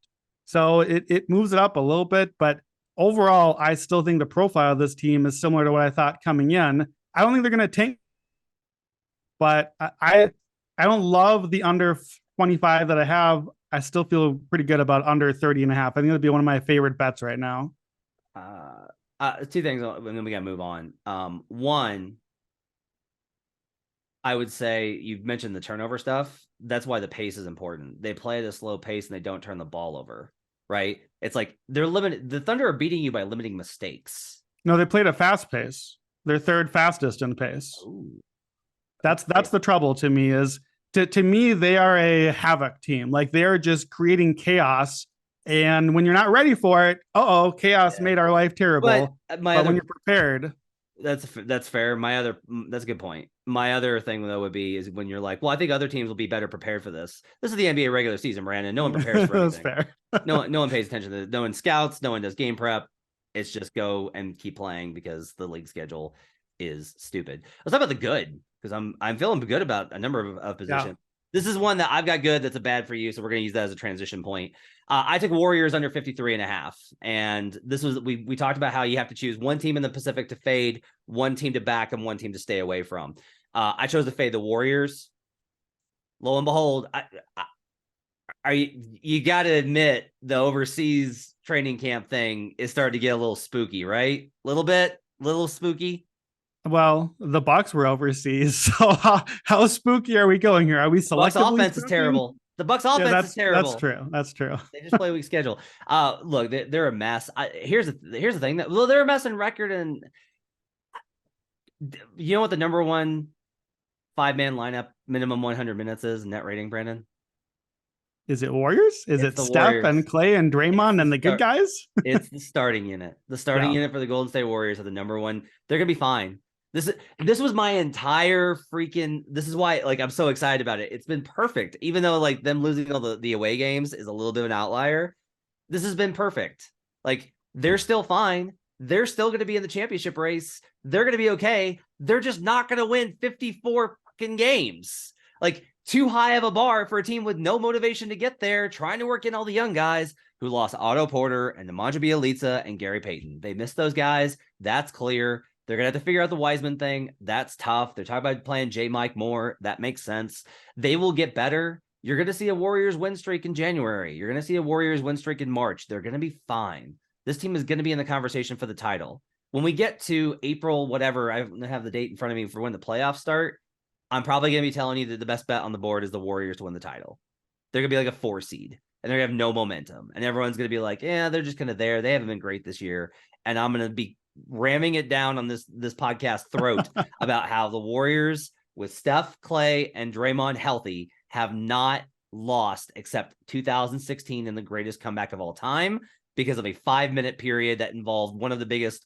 Speaker 2: So it moves it up a little bit. But overall, I still think the profile of this team is similar to what I thought coming in. I don't think they're going to tank, but I don't love the under 25 that I have. I still feel pretty good about under 30.5. I think it'll be one of my favorite bets right now.
Speaker 1: 2 things, and then we got to move on. One, I would say you've mentioned the turnover stuff. That's why the pace is important. They play at a slow pace and they don't turn the ball over, right? It's like they're limited. The Thunder are beating you by limiting mistakes.
Speaker 2: No, they played a fast pace. They're third fastest in pace.
Speaker 1: Ooh.
Speaker 2: That's the trouble to me is to me, they are a havoc team. Like, they're just creating chaos. And when you're not ready for it, chaos made our life terrible. But when you're prepared.
Speaker 1: That's fair. That's a good point. My other thing though would be is when you're like, well, I think other teams will be better prepared for this. This is the NBA regular season, Brandon. No one prepares for
Speaker 2: That's
Speaker 1: anything.
Speaker 2: fair.
Speaker 1: No one pays attention to it. No one scouts. No one does game prep. It's just go and keep playing because the league schedule is stupid. Let's talk about the good because I'm feeling good about a number of positions. Yeah. This is one that I've got good. That's a bad for you. So we're going to use that as a transition point. I took Warriors under 53.5. And this was, we talked about how you have to choose one team in the Pacific to fade, one team to back, and one team to stay away from. I chose to fade the Warriors. Lo and behold, you got to admit the overseas training camp thing is starting to get a little spooky, right? Little spooky.
Speaker 2: Well, the Bucks were overseas, so how spooky are we going here? Are we selectively?
Speaker 1: The Bucks offense is terrible. The Bucks offense is terrible.
Speaker 2: That's true.
Speaker 1: They just play a weak schedule. Look, they're a mess. Here's the thing that they're a mess in record, and you know what the number one 5-man lineup minimum 100 minutes is net rating, Brandon?
Speaker 2: Is it Warriors? Is it Steph Warriors and Clay and Draymond and the good guys?
Speaker 1: It's the starting unit. The starting unit for the Golden State Warriors are the number one. They're gonna be fine. This was my entire freaking. This is why I'm so excited about it. It's been perfect, even though them losing all the away games is a little bit of an outlier. This has been perfect. They're still fine. They're still going to be in the championship race. They're going to be okay. They're just not going to win 54 fucking games. Too high of a bar for a team with no motivation to get there, trying to work in all the young guys who lost Otto Porter and Nemanja Bjelica and Gary Payton. They missed those guys. That's clear. They're going to have to figure out the Wiseman thing. That's tough. They're talking about playing J. Mike more. That makes sense. They will get better. You're going to see a Warriors win streak in January. You're going to see a Warriors win streak in March. They're going to be fine. This team is going to be in the conversation for the title. When we get to April, whatever, I don't have the date in front of me for when the playoffs start, I'm probably going to be telling you that the best bet on the board is the Warriors to win the title. They're going to be like a 4 seed, and they're going to have no momentum. And everyone's going to be like, yeah, they're just kind of there. They haven't been great this year. And I'm going to be ramming it down on this podcast throat about how the Warriors with Steph, Clay, and Draymond healthy have not lost except 2016 in the greatest comeback of all time because of a 5-minute period that involved one of the biggest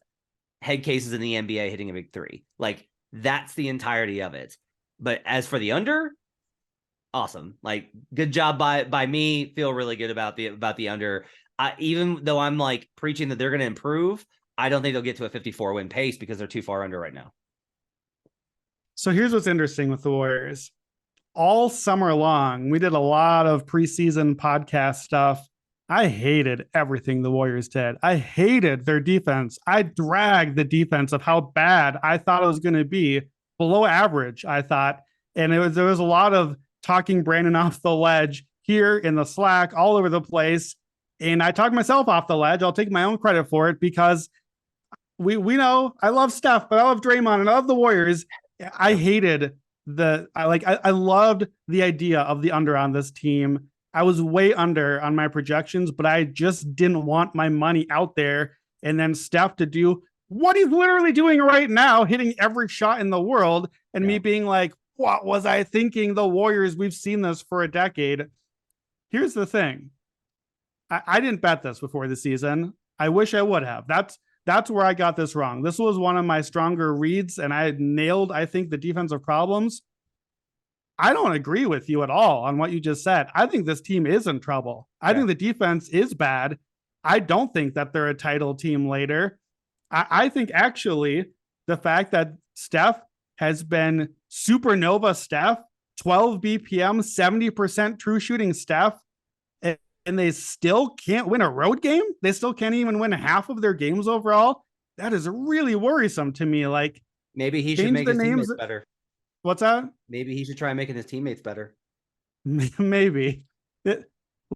Speaker 1: head cases in the NBA hitting a big three. That's the entirety of it. But as for the under, awesome. Good job by me. Feel really good about the under. Even though I'm preaching that they're going to improve, I don't think they'll get to a 54-win pace because they're too far under right now.
Speaker 2: So here's what's interesting with the Warriors. All summer long, we did a lot of preseason podcast stuff. I hated everything the Warriors did. I hated their defense. I dragged the defense of how bad I thought it was going to be, below average, I thought. And there was a lot of talking Brandon off the ledge here in the Slack, all over the place. And I talked myself off the ledge. I'll take my own credit for it because we know I love Steph, but I love Draymond and I love the Warriors. I hated I loved the idea of the under on this team. I was way under on my projections, but I just didn't want my money out there. And then Steph to do what he's literally doing right now, hitting every shot in the world. And me being like, what was I thinking? The Warriors, we've seen this for a decade. Here's the thing. I didn't bet this before the season. I wish I would have. That's where I got this wrong. This was one of my stronger reads, and I nailed, I think, the defensive problems. I don't agree with you at all on what you just said. I think this team is in trouble. I think the defense is bad. I don't think that they're a title team later. I think actually the fact that Steph has been supernova Steph, 12 BPM, 70% true shooting Steph, and they still can't win a road game. They still can't even win half of their games overall. That is really worrisome to me.
Speaker 1: Maybe he should make his teammates better.
Speaker 2: What's that?
Speaker 1: Maybe he should try making his teammates better.
Speaker 2: Maybe.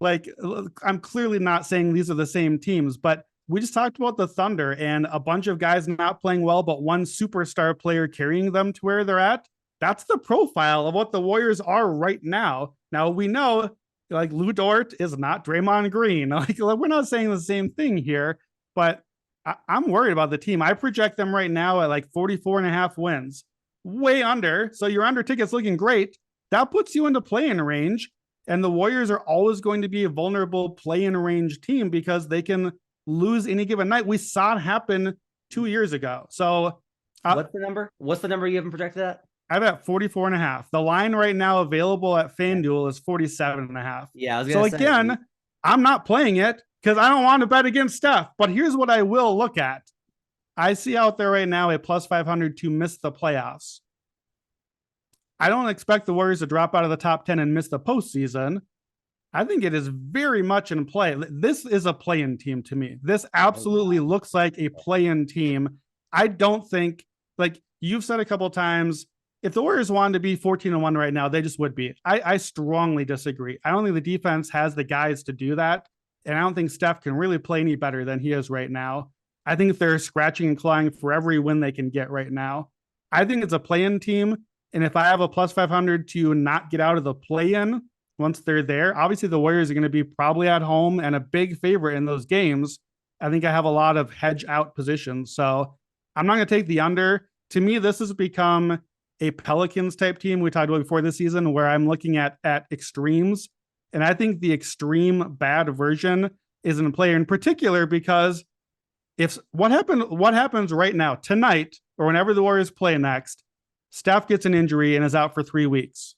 Speaker 2: I'm clearly not saying these are the same teams, but we just talked about the Thunder and a bunch of guys not playing well, but one superstar player carrying them to where they're at. That's the profile of what the Warriors are right now. Now we know Lou Dort is not Draymond Green. We're not saying the same thing here, but I'm worried about the team. I project them right now at 44.5 wins, way under. So your under ticket's looking great. That puts you into play-in range. And the Warriors are always going to be a vulnerable play-in range team because they can lose any given night. We saw it happen 2 years ago. So
Speaker 1: What's the number? What's the number you haven't projected at?
Speaker 2: I'm at 44.5. The line right now available at FanDuel is 47.5.
Speaker 1: Yeah, I was
Speaker 2: So
Speaker 1: gonna say.
Speaker 2: again, I'm not playing it because I don't want to bet against Steph. But here's what I will look at. I see out there right now a plus 500 to miss the playoffs. I don't expect the Warriors to drop out of the top 10 and miss the postseason. I think it is very much in play. This is a play-in team to me. This absolutely looks like a play-in team. I don't think, like you've said a couple of times, if the Warriors wanted to be 14-1 right now, they just would be. I strongly disagree. I don't think the defense has the guys to do that. And I don't think Steph can really play any better than he is right now. I think they're scratching and clawing for every win they can get right now. I think it's a play-in team. And if I have a plus 500 to not get out of the play-in once they're there, obviously the Warriors are going to be probably at home and a big favorite in those games. I think I have a lot of hedge out positions. So I'm not going to take the under. To me, this has become a Pelicans type team we talked about before this season, where I'm looking at extremes. And I think the extreme bad version is in play in particular, because if what happens right now, tonight, or whenever the Warriors play next, Steph gets an injury and is out for 3 weeks.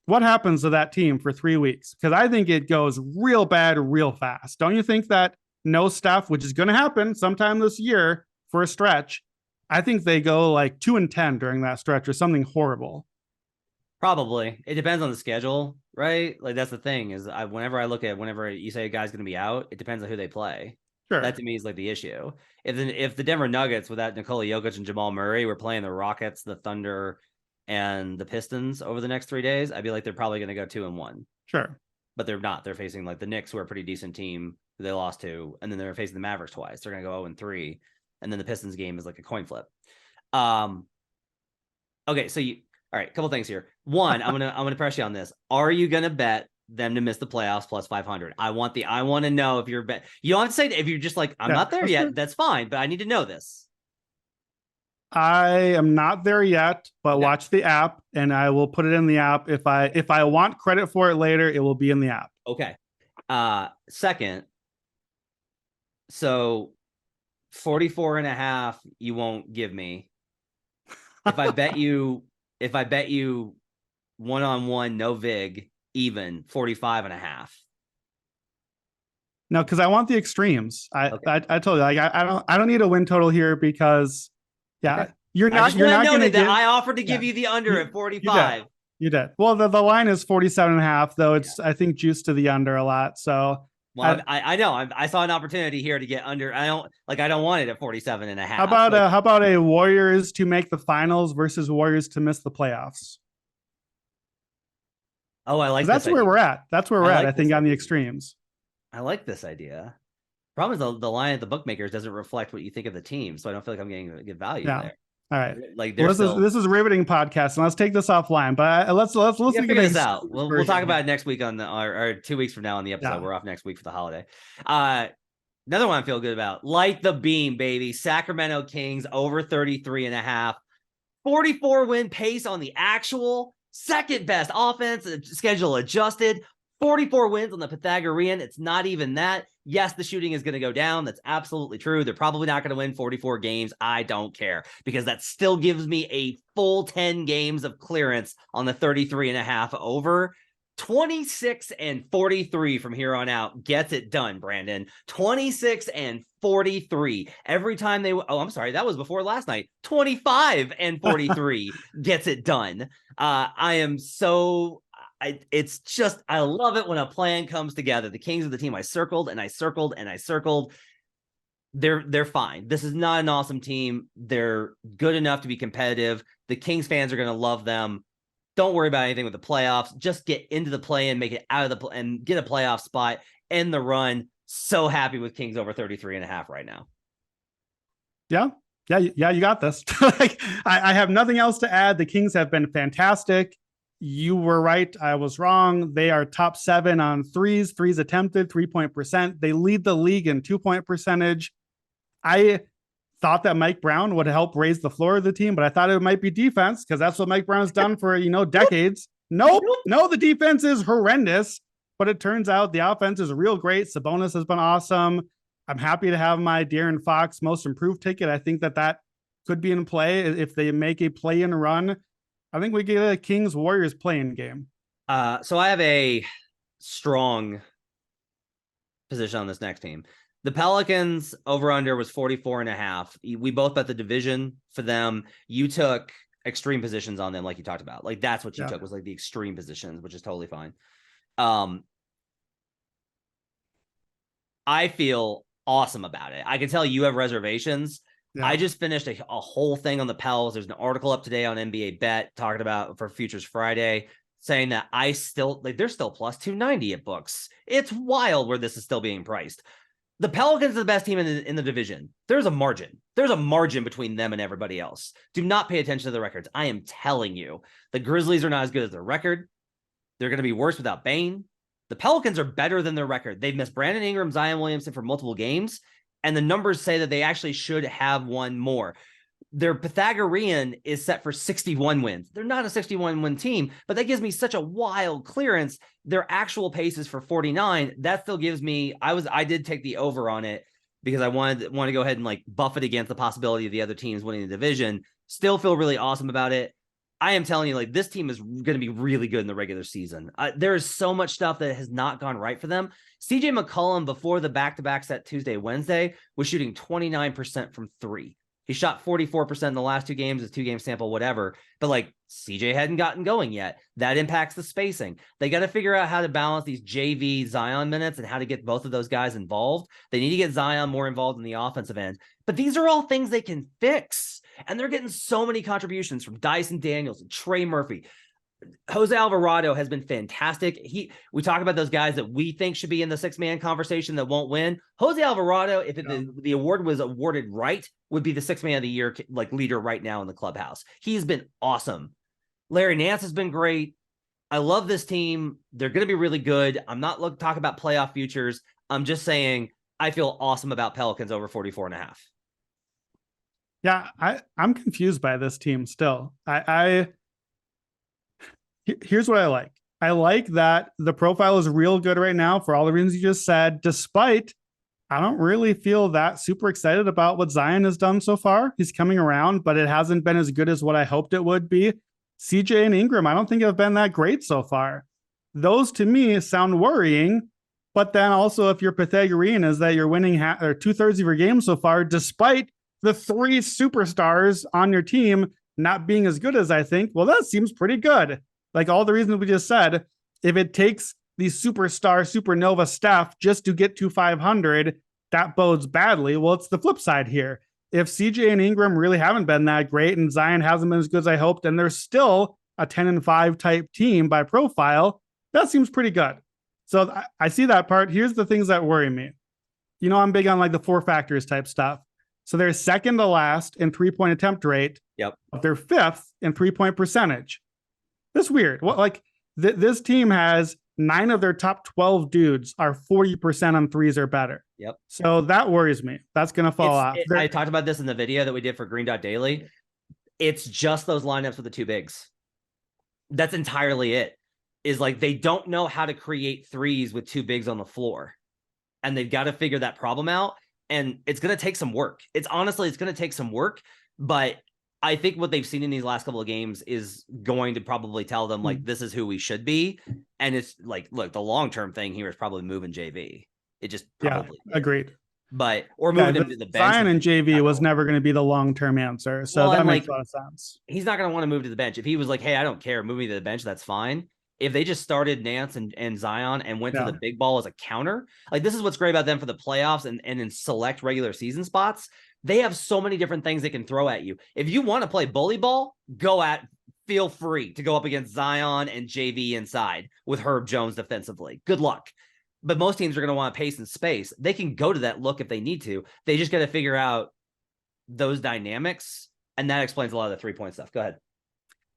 Speaker 2: What happens to that team for 3 weeks? Because I think it goes real bad real fast. Don't you think that no Steph, which is going to happen sometime this year for a stretch, I think they go like 2-10 during that stretch or something horrible.
Speaker 1: Probably. It depends on the schedule, right? Like that's the thing is whenever you say a guy's going to be out, it depends on who they play.
Speaker 2: Sure.
Speaker 1: That to me is like the issue. If the Denver Nuggets without Nikola Jokic and Jamal Murray were playing the Rockets, the Thunder, and the Pistons over the next 3 days, I'd be like, they're probably going to go 2-1.
Speaker 2: Sure.
Speaker 1: But they're not. They're facing like the Knicks, who are a pretty decent team who they lost to, and then they're facing the Mavericks twice. They're going to go 0-3, and then the Pistons game is like a coin flip. Okay, so all right, couple things here. One, I'm gonna press you on this. Are you gonna bet them to miss the playoffs plus 500? I want to know if you're bet. You don't have to say if you're just like, I'm not there yet. That's fine, but I need to know this.
Speaker 2: I am not there yet, but watch the app and I will put it in the app. If I want credit for it later, it will be in the app.
Speaker 1: Okay. Second, so 44.5 you won't give me. If I bet you one-on-one, no vig, even 45.5.
Speaker 2: No, because I want the extremes. I told you, like I don't need a win total here because you're not going to get.
Speaker 1: I offered to give you the under at 45.
Speaker 2: You did. Well, the line is 47.5, though. It's I think juiced to the under a lot. So
Speaker 1: well, I know I saw an opportunity here to get under. I don't want it at 47.5.
Speaker 2: How about a Warriors to make the finals versus Warriors to miss the playoffs?
Speaker 1: Oh, I like
Speaker 2: that's where we're at. That's where we're at. I think on the extremes.
Speaker 1: I like this idea. Problem is the line at the bookmakers doesn't reflect what you think of the team, so I don't feel like I'm getting a good value there.
Speaker 2: All right.
Speaker 1: Like
Speaker 2: this is riveting podcast, and let's take this offline. But let's
Speaker 1: figure this out. We'll talk about it next week or 2 weeks from now on the episode. Yeah. We're off next week for the holiday. Another one I feel good about. Light the beam, baby. Sacramento Kings over 33.5. 44 win pace on the actual. Second best offense, schedule adjusted. 44 wins on the Pythagorean. It's not even that. Yes, the shooting is going to go down. That's absolutely true. They're probably not going to win 44 games. I don't care, because that still gives me a full 10 games of clearance on the 33.5 over. 26-43 from here on out gets it done, Brandon. 26-43. Every time I'm sorry, that was before last night. 25-43 gets it done. It's just, I love it when a plan comes together. The Kings are the team I circled. They're fine. This is not an awesome team. They're good enough to be competitive. The Kings fans are going to love them. Don't worry about anything with the playoffs. Just get into the play-in, make it out of the and get a playoff spot, end the run. So happy with Kings over 33.5 right now.
Speaker 2: Yeah, you got this. I have nothing else to add. The Kings have been fantastic. You were right. I was wrong. They are top 7 on threes attempted, 3-point percent. They lead the league in 2-point percentage. I thought that Mike Brown would help raise the floor of the team, but I thought it might be defense, because that's what Mike Brown's done for, decades. Nope. No, the defense is horrendous, but it turns out the offense is real great. Sabonis has been awesome. I'm happy to have my De'Aaron Fox most improved ticket. I think that could be in play if they make a play-in run. I think we get a Kings Warriors play-in game.
Speaker 1: So I have a strong position on this next team. The Pelicans over under was 44.5. We both bet the division for them. You took extreme positions on them, like you talked about. Like that's what you took, was like the extreme positions, which is totally fine. I feel awesome about it. I can tell you have reservations. Yeah. I just finished a whole thing on the Pels. There's an article up today on NBA Bet talking about for Futures Friday, saying that I still like they're still plus 290 at books. It's wild where this is still being priced. The Pelicans are the best team in the division. There's a margin. There's a margin between them and everybody else. Do not pay attention to the records. I am telling you, the Grizzlies are not as good as their record. They're going to be worse without Bane. The Pelicans are better than their record. They've missed Brandon Ingram, Zion Williamson for multiple games, and the numbers say that they actually should have one more. Their Pythagorean is set for 61 wins. They're not a 61-win team, but that gives me such a wild clearance. Their actual pace is for 49. That still gives me, I did take the over on it because I wanted to go ahead and like buff it against the possibility of the other teams winning the division. Still feel really awesome about it. I am telling you, like, this team is going to be really good in the regular season. There is so much stuff that has not gone right for them. CJ McCollum, before the back-to-back set Tuesday, Wednesday, was shooting 29% from three. He shot 44% in the last 2 games, his 2-game sample, whatever. But like CJ hadn't gotten going yet. That impacts the spacing. They got to figure out how to balance these JV Zion minutes and how to get both of those guys involved. They need to get Zion more involved in the offensive end. But these are all things they can fix. And they're getting so many contributions from Dyson Daniels and Trey Murphy. Jose Alvarado has been fantastic. We talk about those guys that we think should be in the 6-man conversation that won't win. Jose Alvarado, if the award was awarded right, would be the 6-man of the year like leader right now in the clubhouse. He's been awesome. Larry Nance has been great. I love this team. They're going to be really good. I'm not talking about playoff futures. I'm just saying I feel awesome about Pelicans over 44.5.
Speaker 2: Yeah, I'm confused by this team still. Here's what I like. I like that the profile is real good right now for all the reasons you just said, despite I don't really feel that super excited about what Zion has done so far. He's coming around, but it hasn't been as good as what I hoped it would be. CJ and Ingram, I don't think have been that great so far. Those to me sound worrying, but then also if your Pythagorean is that you're winning 2/3 of your game so far, despite the 3 superstars on your team not being as good as I think, well, that seems pretty good. Like all the reasons we just said, if it takes the superstar supernova stuff just to get to 500, that bodes badly. Well, it's the flip side here. If CJ and Ingram really haven't been that great and Zion hasn't been as good as I hoped, and they're still a 10-5 type team by profile, that seems pretty good. So I see that part. Here's the things that worry me. You know, I'm big on like the 4 factors type stuff. So they're second to last in 3-point attempt rate.
Speaker 1: Yep.
Speaker 2: But they're 5th in 3-point percentage. That's weird. Well, like this team has 9 of their top 12 dudes are 40% on threes or better.
Speaker 1: Yep.
Speaker 2: So that worries me. That's going to fall off.
Speaker 1: I talked about this in the video that we did for Green Dot Daily. It's just those lineups with the 2 bigs. That's entirely it. Is like they don't know how to create threes with 2 bigs on the floor. And they've got to figure that problem out. And it's going to take some work. It's going to take some work, but I think what they've seen in these last couple of games is going to probably tell them like, this is who we should be. And it's like, look, the long-term thing here is probably moving JV. It just probably
Speaker 2: agreed.
Speaker 1: But or moving him to the bench.
Speaker 2: Zion and JV was never going to be the long-term answer. So that makes a lot of sense.
Speaker 1: He's not going to want to move to the bench. If he was like, hey, I don't care, move me to the bench, that's fine. If they just started Nance and Zion and went to the big ball as a counter, like this is what's great about them for the playoffs and in select regular season spots. They have so many different things they can throw at you. If you want to play bully ball, feel free to go up against Zion and JV inside with Herb Jones defensively. Good luck. But most teams are going to want pace and space. They can go to that look if they need to. They just got to figure out those dynamics. And that explains a lot of the 3-point stuff. Go ahead.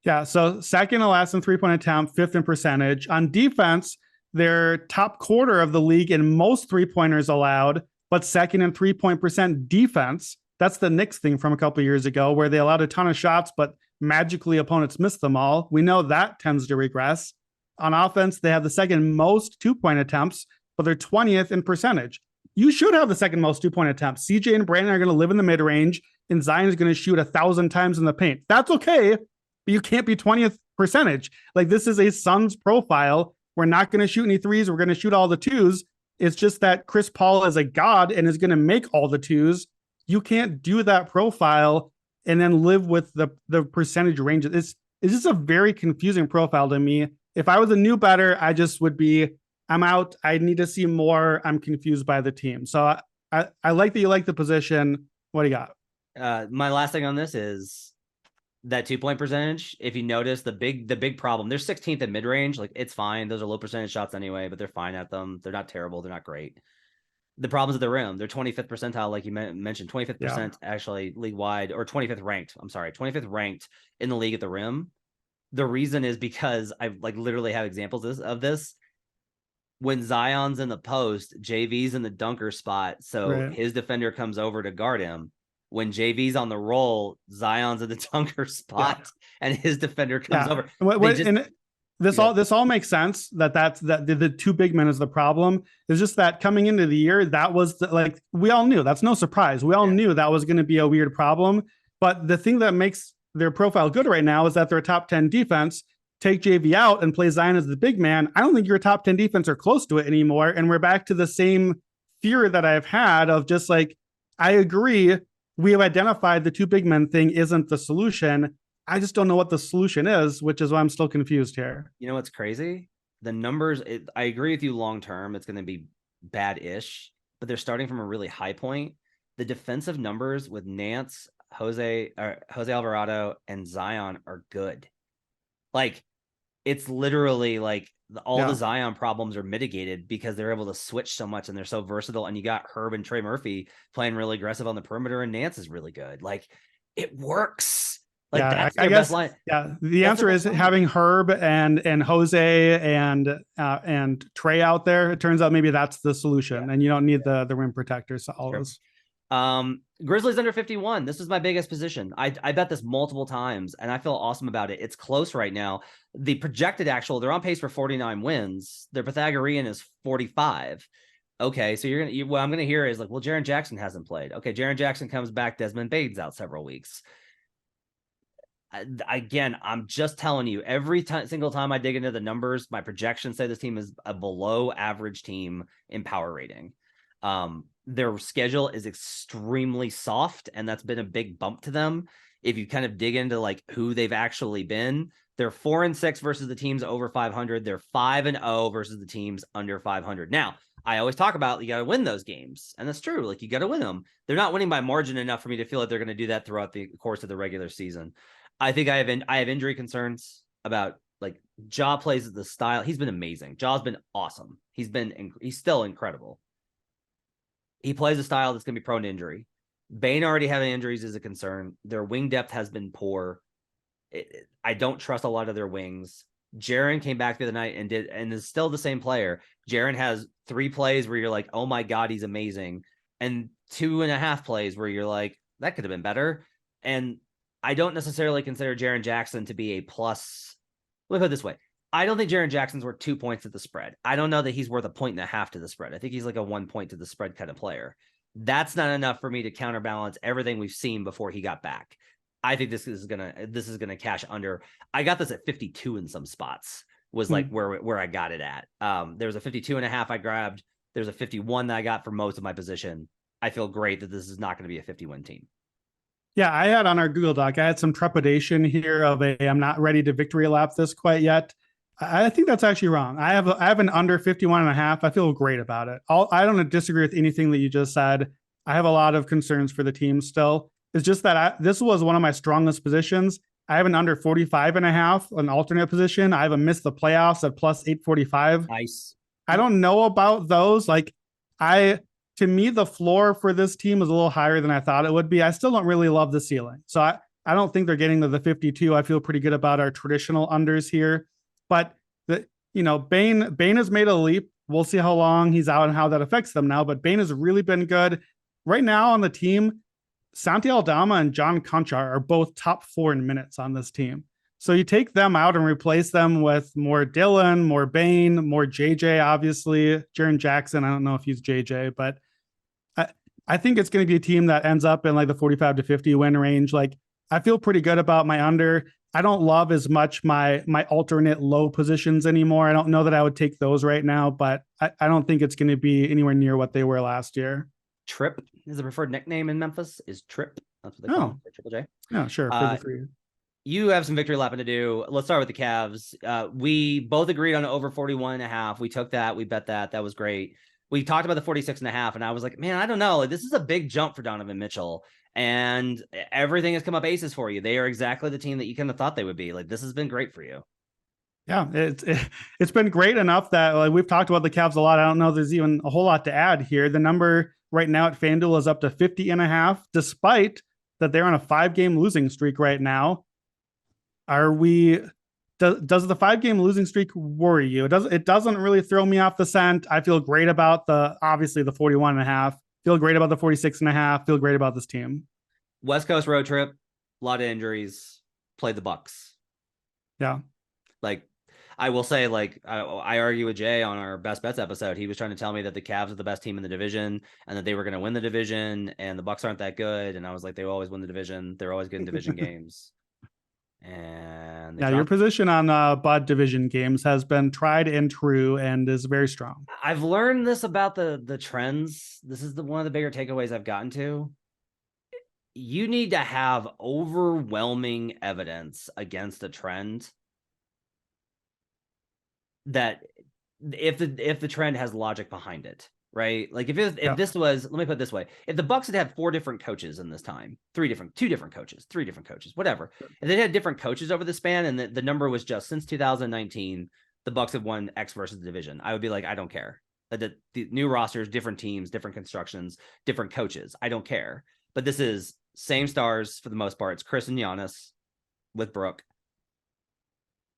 Speaker 2: Yeah. So second to last in 3-point attempt, 5th in percentage. On defense, they're top quarter of the league in most 3-pointers allowed, but second in 3-point percent defense. That's the Knicks thing from a couple of years ago where they allowed a ton of shots, but magically opponents missed them all. We know that tends to regress. On offense, they have the second most 2-point attempts, but they're 20th in percentage. You should have the second most 2-point attempts. CJ and Brandon are going to live in the mid-range. and Zion is going to shoot 1,000 times in the paint. That's okay, but you can't be 20th percentage. Like, this is a Suns profile. We're not going to shoot any threes. We're going to shoot all the twos. It's just that Chris Paul is a god and is going to make all the twos. You can't do that profile and then live with the percentage range. It's just a very confusing profile to me. If I was a new bettor, I just would be, I'm out. I need to see more. I'm confused by the team. So I like that you like the position. What do you got?
Speaker 1: My last thing on this is that 2-point percentage. If you notice, the big problem, they're 16th in mid-range. Like, it's fine. Those are low percentage shots anyway, but they're fine at them. They're not terrible. They're not great. The problems at the rim, they're 25th percentile, like you mentioned, 25th percent actually league wide, or 25th ranked. I'm sorry, 25th ranked in the league at the rim. The reason is because I like literally have examples of this. When Zion's in the post, JV's in the dunker spot, so his defender comes over to guard him. When JV's on the roll, Zion's in the dunker spot, and his defender comes over.
Speaker 2: This all makes sense. That's the two big men is the problem. It's just that coming into the year, that was like, we all knew. That's no surprise. We all knew that was going to be a weird problem. But the thing that makes their profile good right now is that they're a top 10 defense. Take JV out and play Zion as the big man. I don't think you're a top 10 defense or close to it anymore. And we're back to the same fear that I've had of just like, I agree. We have identified the two big men thing isn't the solution. I just don't know what the solution is, which is why I'm still confused here.
Speaker 1: You know what's crazy? The numbers, I agree with you long term. It's going to be bad-ish, but they're starting from a really high point. The defensive numbers with Nance, Jose Alvarado, and Zion are good. Like, it's literally like all the Zion problems are mitigated because they're able to switch so much and they're so versatile. And you got Herb and Trey Murphy playing really aggressive on the perimeter, and Nance is really good. Like, it works. Like, that's I guess, best line.
Speaker 2: Yeah. The answer is having Herb and Jose and Trey out there. It turns out maybe that's the solution, and you don't need the rim protectors to always.
Speaker 1: Grizzlies under 51. This is my biggest position. I bet this multiple times, and I feel awesome about it. It's close right now. The projected actual, they're on pace for 49 wins. Their Pythagorean is 45. Okay, so what I'm gonna hear is like, well, Jaren Jackson hasn't played. Okay, Jaren Jackson comes back. Desmond Bane's out several weeks. Again, I'm just telling you, every single time I dig into the numbers, my projections say this team is a below average team in power rating. Their schedule is extremely soft, and that's been a big bump to them. If you kind of dig into like who they've actually been, they're 4-6 versus the teams over 500. They're 5-0 versus the teams under 500. Now, I always talk about you got to win those games, and that's true. Like, you got to win them. They're not winning by margin enough for me to feel like they're going to do that throughout the course of the regular season. I think I have injury concerns about, like, Ja plays the style. He's been amazing. Ja's been awesome. He's still incredible. He plays a style that's going to be prone to injury. Bane already having injuries is a concern. Their wing depth has been poor. I don't trust a lot of their wings. Jaren came back the other night and is still the same player. Jaren has 3 plays where you're like, oh my God, he's amazing. And 2.5 plays where you're like, that could have been better. And I don't necessarily consider Jaren Jackson to be a plus. Let me put it this way. I don't think Jaren Jackson's worth 2 points at the spread. I don't know that he's worth 1.5 to the spread. I think he's like a 1 point to the spread kind of player. That's not enough for me to counterbalance everything we've seen before he got back. I think this is gonna cash under. I got this at 52 in some spots. Was like where I got it at. There was a 52.5 I grabbed. There's a 51 that I got for most of my position. I feel great that this is not going to be a 50-win team.
Speaker 2: Yeah, I had on our Google Doc, I had some trepidation here of I'm not ready to victory lap this quite yet. I think that's actually wrong. I have an under 51.5. I feel great about it. I don't disagree with anything that you just said. I have a lot of concerns for the team still. It's just that this was one of my strongest positions. I have an under 45.5, an alternate position. I have a missed the playoffs at plus 845.
Speaker 1: Nice.
Speaker 2: I don't know about those. Like, to me, the floor for this team is a little higher than I thought it would be. I still don't really love the ceiling. So I don't think they're getting to the 52. I feel pretty good about our traditional unders here. But Bane has made a leap. We'll see how long he's out and how that affects them now. But Bane has really been good. Right now on the team, Santi Aldama and John Conchar are both top 4 in minutes on this team. So you take them out and replace them with more Dylan, more Bane, more JJ, obviously. Jaren Jackson, I don't know if he's JJ, but I think it's going to be a team that ends up in like the 45 to 50 win range. Like I feel pretty good about my under. I don't love as much my alternate low positions anymore. I don't know that I would take those right now, but I don't think it's going to be anywhere near what they were last year.
Speaker 1: Trip is the preferred nickname in Memphis. Is Trip? That's what they call him. Triple J.
Speaker 2: No, sure. For the three.
Speaker 1: You have some victory lapping to do. Let's start with the Cavs. We both agreed on over 41.5. We took that. We bet that. That was great. We talked about the 46.5, and I was like, man, I don't know. This is a big jump for Donovan Mitchell, and everything has come up aces for you. They are exactly the team that you kind of thought they would be. Like, this has been great for you.
Speaker 2: Yeah, it's been great enough that like, we've talked about the Cavs a lot. I don't know if there's even a whole lot to add here. The number right now at FanDuel is up to 50.5, despite that they're on a 5-game losing streak right now. Are we? Does the 5-game losing streak worry you? It doesn't really throw me off the scent. I feel great about obviously the 41.5. Feel great about the 46.5. Feel great about this team.
Speaker 1: West Coast road trip, a lot of injuries. Played the Bucks.
Speaker 2: Yeah.
Speaker 1: Like, I will say, like, I argue with Jay on our Best Bets episode. He was trying to tell me that the Cavs are the best team in the division and that they were going to win the division, and the Bucks aren't that good. And I was like, they always win the division. They're always good in division games. And
Speaker 2: your position on Bud division games has been tried and true and is very strong.
Speaker 1: I've learned this about the trends. This is one of the bigger takeaways I've gotten to. You need to have overwhelming evidence against a trend that if the trend has logic behind it, right? Like if this was, let me put it this way. If the Bucks had 4 different coaches in this time, 2 different coaches, 3 different coaches, whatever. If they had different coaches over the span and the number was just since 2019, the Bucks have won X versus the division, I would be like, I don't care. The new rosters, different teams, different constructions, different coaches. I don't care. But this is same stars for the most part. It's Chris and Giannis with Brooke.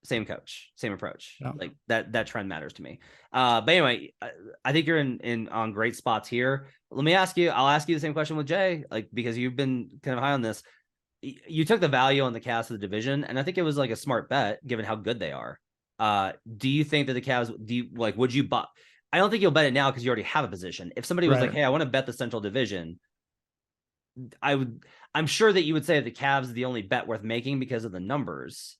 Speaker 1: Same coach, same approach. Yeah. Like that trend matters to me. But anyway, I think you're in on great spots here. Let me ask you, I'll ask you the same question with Jay, like, because you've been kind of high on this. You took the value on the Cavs of the division, and I think it was like a smart bet given how good they are. Do you think that the Cavs, would you buy? I don't think you'll bet it now because you already have a position. If somebody was like, hey, I want to bet the Central Division, I'm sure that you would say the Cavs are the only bet worth making because of the numbers.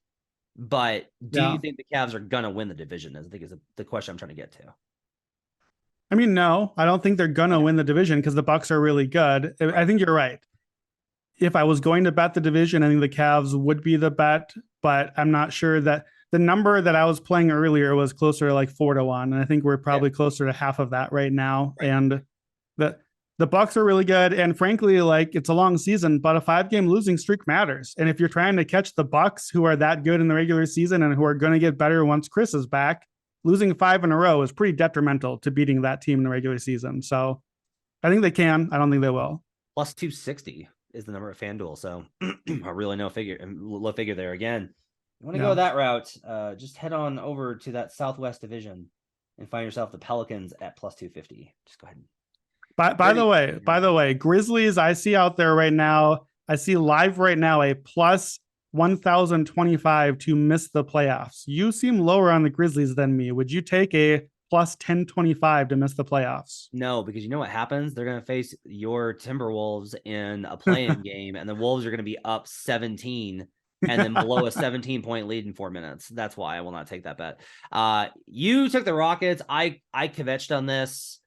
Speaker 1: But do you think the Cavs are going to win the division? I think is the question I'm trying to get to.
Speaker 2: I mean, no, I don't think they're going to win the division because the Bucks are really good. Right. I think you're right. If I was going to bet the division, I think the Cavs would be the bet, but I'm not sure that the number that I was playing earlier was closer to like 4-1. And I think we're probably closer to half of that right now. Right. And the Bucks are really good. And frankly, like it's a long season, but a 5-game losing streak matters. And if you're trying to catch the Bucks who are that good in the regular season and who are going to get better once Chris is back, losing 5 in a row is pretty detrimental to beating that team in the regular season. So I think they can. I don't think they will.
Speaker 1: Plus 260 is the number at FanDuel. So a really low figure there again. You want to go that route, just head on over to that Southwest division and find yourself the Pelicans at plus 250. Just go ahead.
Speaker 2: By the way, Grizzlies, I see out there right now, I see live right now a plus 1,025 to miss the playoffs. You seem lower on the Grizzlies than me. Would you take a plus 1,025 to miss the playoffs?
Speaker 1: No, because you know what happens? They're going to face your Timberwolves in a play-in game, and the Wolves are going to be up 17 and then blow a 17-point lead in 4 minutes. That's why I will not take that bet. You took the Rockets. I kvetched on this.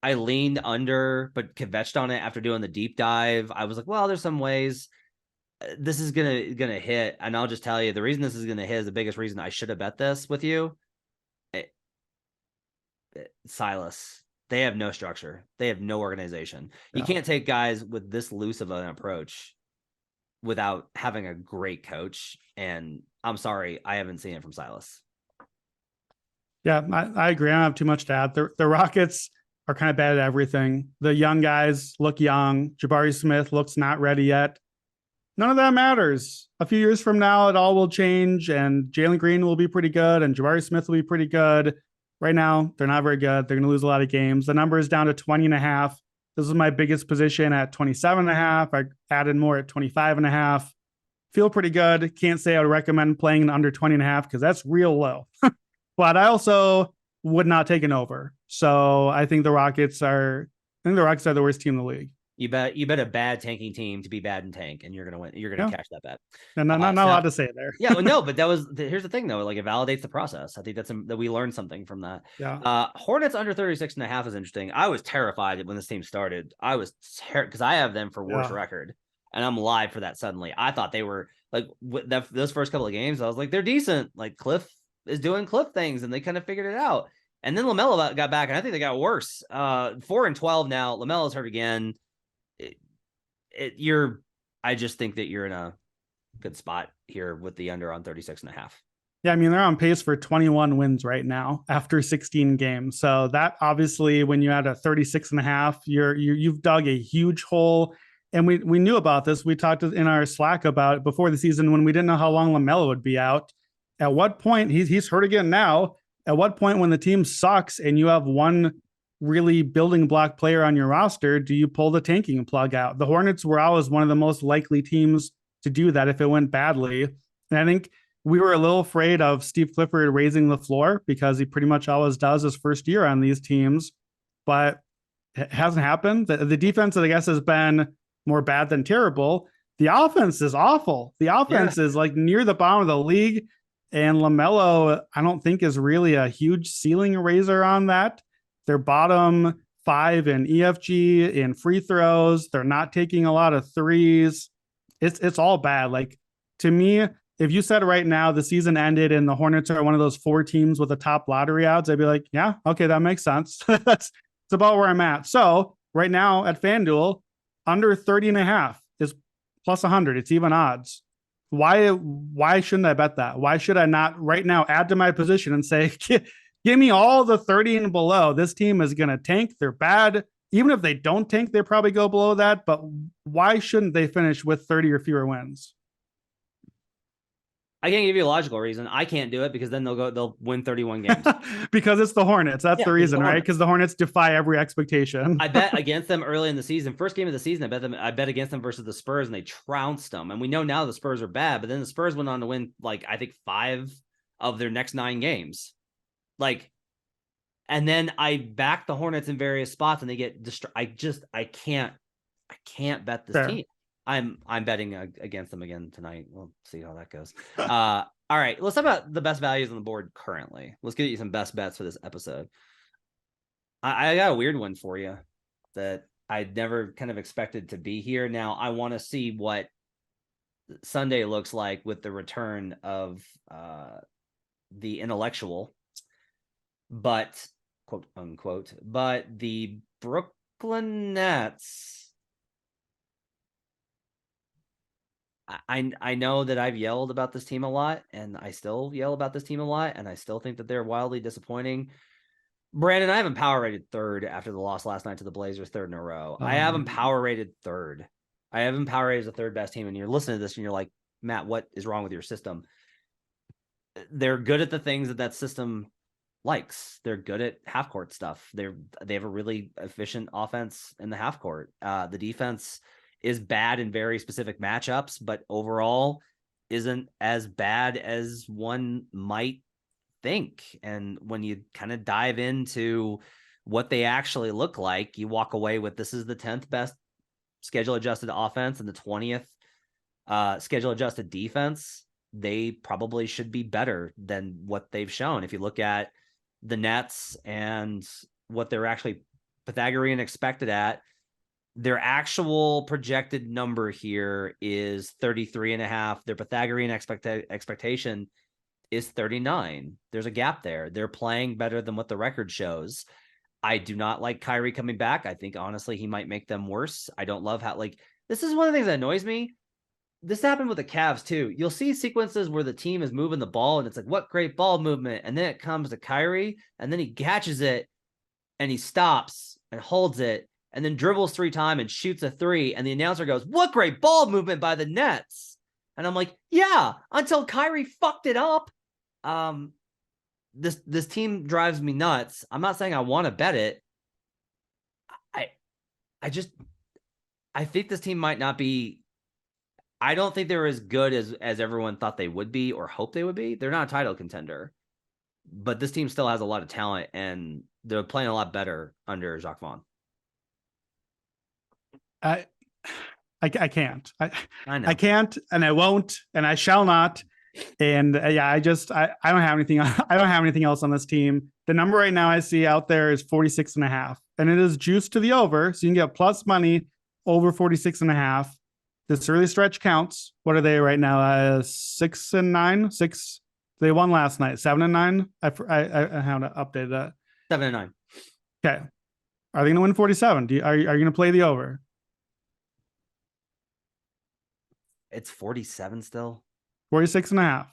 Speaker 1: I leaned under, but kvetched on it after doing the deep dive. I was like, well, there's some ways this is gonna hit. And I'll just tell you, the reason this is gonna hit is the biggest reason I should have bet this with you. Silas. They have no structure. They have no organization. Yeah. You can't take guys with this loose of an approach without having a great coach. And I'm sorry, I haven't seen it from Silas.
Speaker 2: Yeah, I agree. I don't have too much to add. The Rockets are kind of bad at everything. The young guys look young. Jabari Smith looks not ready yet. None of that matters. A few years from now, it all will change, and Jalen Green will be pretty good, and Jabari Smith will be pretty good. Right now, they're not very good. They're going to lose a lot of games. The number is down to 20.5. This is my biggest position at 27.5. I added more at 25.5. Feel pretty good. Can't say I would recommend playing under 20.5 because that's real low. But I also would not take an over. So I think the Rockets are the worst team in the league.
Speaker 1: You bet a bad tanking team to be bad and tank, and you're gonna win. You're gonna
Speaker 2: Yeah.
Speaker 1: cash that bet.
Speaker 2: And not
Speaker 1: So
Speaker 2: allowed to say there.
Speaker 1: yeah, well, no, but here's the thing though. Like it validates the process. I think that we learned something from that.
Speaker 2: Yeah.
Speaker 1: Hornets under 36.5 is interesting. I was terrified when this team started. I was because I have them for worst record, and I'm live for that suddenly. I thought they were like those first couple of games. I was like, they're decent. Like Cliff is doing Cliff things, and they kind of figured it out. And then LaMelo got back, and I think they got worse. 4-12 now. LaMelo's hurt again. I just think that you're in a good spot here with the under on 36.5.
Speaker 2: Yeah, I mean, they're on pace for 21 wins right now after 16 games. So that obviously, when you add a 36.5, you've dug a huge hole. And we knew about this. We talked in our Slack about it before the season when we didn't know how long LaMelo would be out. At what point, he's hurt again now. At what point, when the team sucks and you have one really building block player on your roster, do you pull the tanking plug out? The Hornets were always one of the most likely teams to do that if it went badly. And I think we were a little afraid of Steve Clifford raising the floor because he pretty much always does his first year on these teams, but it hasn't happened. The defense, I guess, has been more bad than terrible. The offense is awful. The offense is like near the bottom of the league. And LaMelo, I don't think is really a huge ceiling raiser on that. They're bottom 5 in EFG in free throws. They're not taking a lot of threes. It's all bad. Like to me, if you said right now the season ended and the Hornets are one of those 4 teams with the top lottery odds, I'd be like, yeah, okay, that makes sense. It's about where I'm at. So right now at FanDuel, under 30.5 is plus 100. It's even odds. Why shouldn't I bet that? Why should I not right now add to my position and say, give me all the 30 and below? This team is going to tank. They're bad. Even if they don't tank, they probably go below that. But why shouldn't they finish with 30 or fewer wins?
Speaker 1: I can't give you a logical reason. I can't do it because then they'll win 31 games.
Speaker 2: Because it's the Hornets. That's the reason, right? Because the Hornets defy every expectation.
Speaker 1: I bet against them early in the season. First game of the season, I bet against them versus the Spurs, and they trounced them. And we know now the Spurs are bad, but then the Spurs went on to win, like, I think 5 of their next 9 games. Like, and then I back the Hornets in various spots, and they get I can't bet this team. I'm betting against them again tonight. We'll see how that goes. All right, let's talk about the best values on the board currently. Let's get you some best bets for this episode. I got a weird one for you that I never kind of expected to be here. Now I want to see what Sunday looks like with the return of the intellectual, but quote unquote, but the Brooklyn Nets. I know that I've yelled about this team a lot, and I still yell about this team a lot, and I still think that they're wildly disappointing. Brandon, I have them power rated 3rd after the loss last night to the Blazers, 3rd in a row. I have them power rated 3rd. I have them power rated as the 3rd best team, and you're listening to this and you're like, Matt, what is wrong with your system? They're good at the things that system likes. They're good at half court stuff. They have a really efficient offense in the half court. The defense is bad in very specific matchups, but overall isn't as bad as one might think. And when you kind of dive into what they actually look like, you walk away with this is the 10th best schedule adjusted offense and the 20th schedule adjusted defense. They probably should be better than what they've shown. If you look at the Nets and what they're actually Pythagorean expected at, their actual projected number here is 33.5. Their Pythagorean expectation is 39. There's a gap there. They're playing better than what the record shows. I do not like Kyrie coming back. I think, honestly, he might make them worse. I don't love how, like, this is one of the things that annoys me. This happened with the Cavs, too. You'll see sequences where the team is moving the ball, and it's like, what great ball movement. And then it comes to Kyrie, and then he catches it, and he stops and holds it, and then dribbles 3 times and shoots a 3, and the announcer goes, what great ball movement by the Nets. And I'm like, yeah, until Kyrie fucked it up. This team drives me nuts. I'm not saying I want to bet it. I think this team might not be. I don't think they're as good as everyone thought they would be or hoped they would be. They're not a title contender, but this team still has a lot of talent, and they're playing a lot better under Jacques Vaughn.
Speaker 2: I I can't.
Speaker 1: I know.
Speaker 2: I can't, and I won't, and I shall not. And yeah, I don't have anything. I don't have anything else on this team. The number right now I see out there is 46.5, and it is juiced to the over. So you can get plus money over 46.5. This early stretch counts. What are they right now? 6-9, 6. They won last night. 7-9. I haven't updated that.
Speaker 1: 7-9.
Speaker 2: Okay. Are they going to win 47? Are you going to play the over?
Speaker 1: It's 47 still.
Speaker 2: 46.5.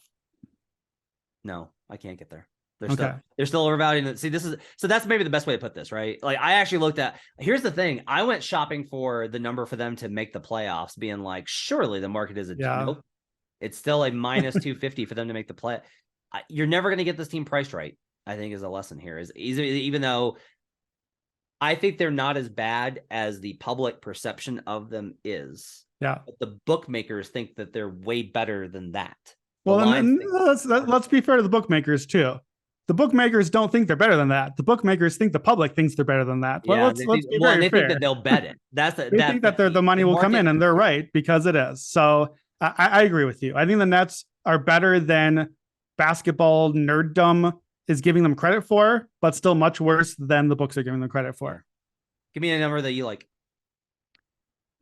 Speaker 1: No, I can't get there. They're still overvaluing it. See, that's maybe the best way to put this, right? Like I actually looked at, here's the thing. I went shopping for the number for them to make the playoffs, being like, surely the market is nope. It's still a minus 250 for them to make the play. You're never going to get this team priced right, I think is a lesson here. Is even though I think they're not as bad as the public perception of them is.
Speaker 2: Yeah.
Speaker 1: But the bookmakers think that they're way better than that.
Speaker 2: Well, let's be fair to the bookmakers too. The bookmakers don't think they're better than that. The bookmakers think the public thinks they're better than that.
Speaker 1: Yeah, let's be very fair. Think that they'll bet it. They think
Speaker 2: that the money will come in, and they're right because it is. So I agree with you. I think the Nets are better than basketball nerddom is giving them credit for, but still much worse than the books are giving them credit for.
Speaker 1: Give me a number that you like.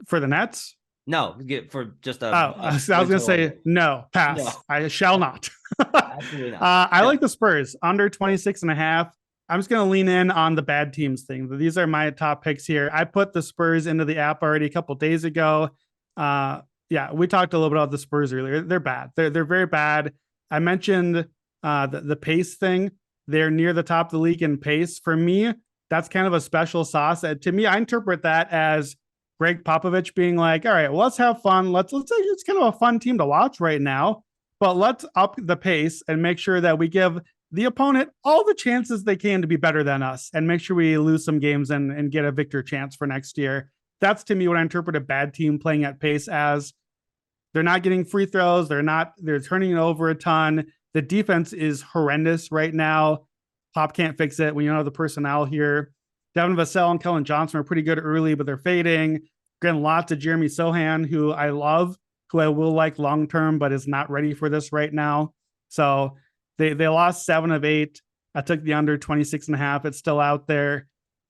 Speaker 2: For the Nets?
Speaker 1: No, for just
Speaker 2: I was going to say no, pass. No. I shall not.
Speaker 1: Absolutely not.
Speaker 2: I like the Spurs under 26.5. I'm just going to lean in on the bad teams thing. These are my top picks here. I put the Spurs into the app already a couple days ago. Yeah, we talked a little bit about the Spurs earlier. They're bad. They're very bad. I mentioned the pace thing. They're near the top of the league in pace. For me, that's kind of a special sauce. To me, I interpret that as Greg Popovich being like, all right, well, let's have fun. Let's say it's kind of a fun team to watch right now, but let's up the pace and make sure that we give the opponent all the chances they can to be better than us and make sure we lose some games and get a victor chance for next year. That's to me what I interpret a bad team playing at pace as. They're not getting free throws. They're turning it over a ton. The defense is horrendous right now. Pop can't fix it when you know the personnel here. Devin Vassell and Kellen Johnson are pretty good early, but they're fading. Getting lots of Jeremy Sohan, who I love, who I will like long-term, but is not ready for this right now. So they lost 7 of 8. I took the under 26.5. It's still out there.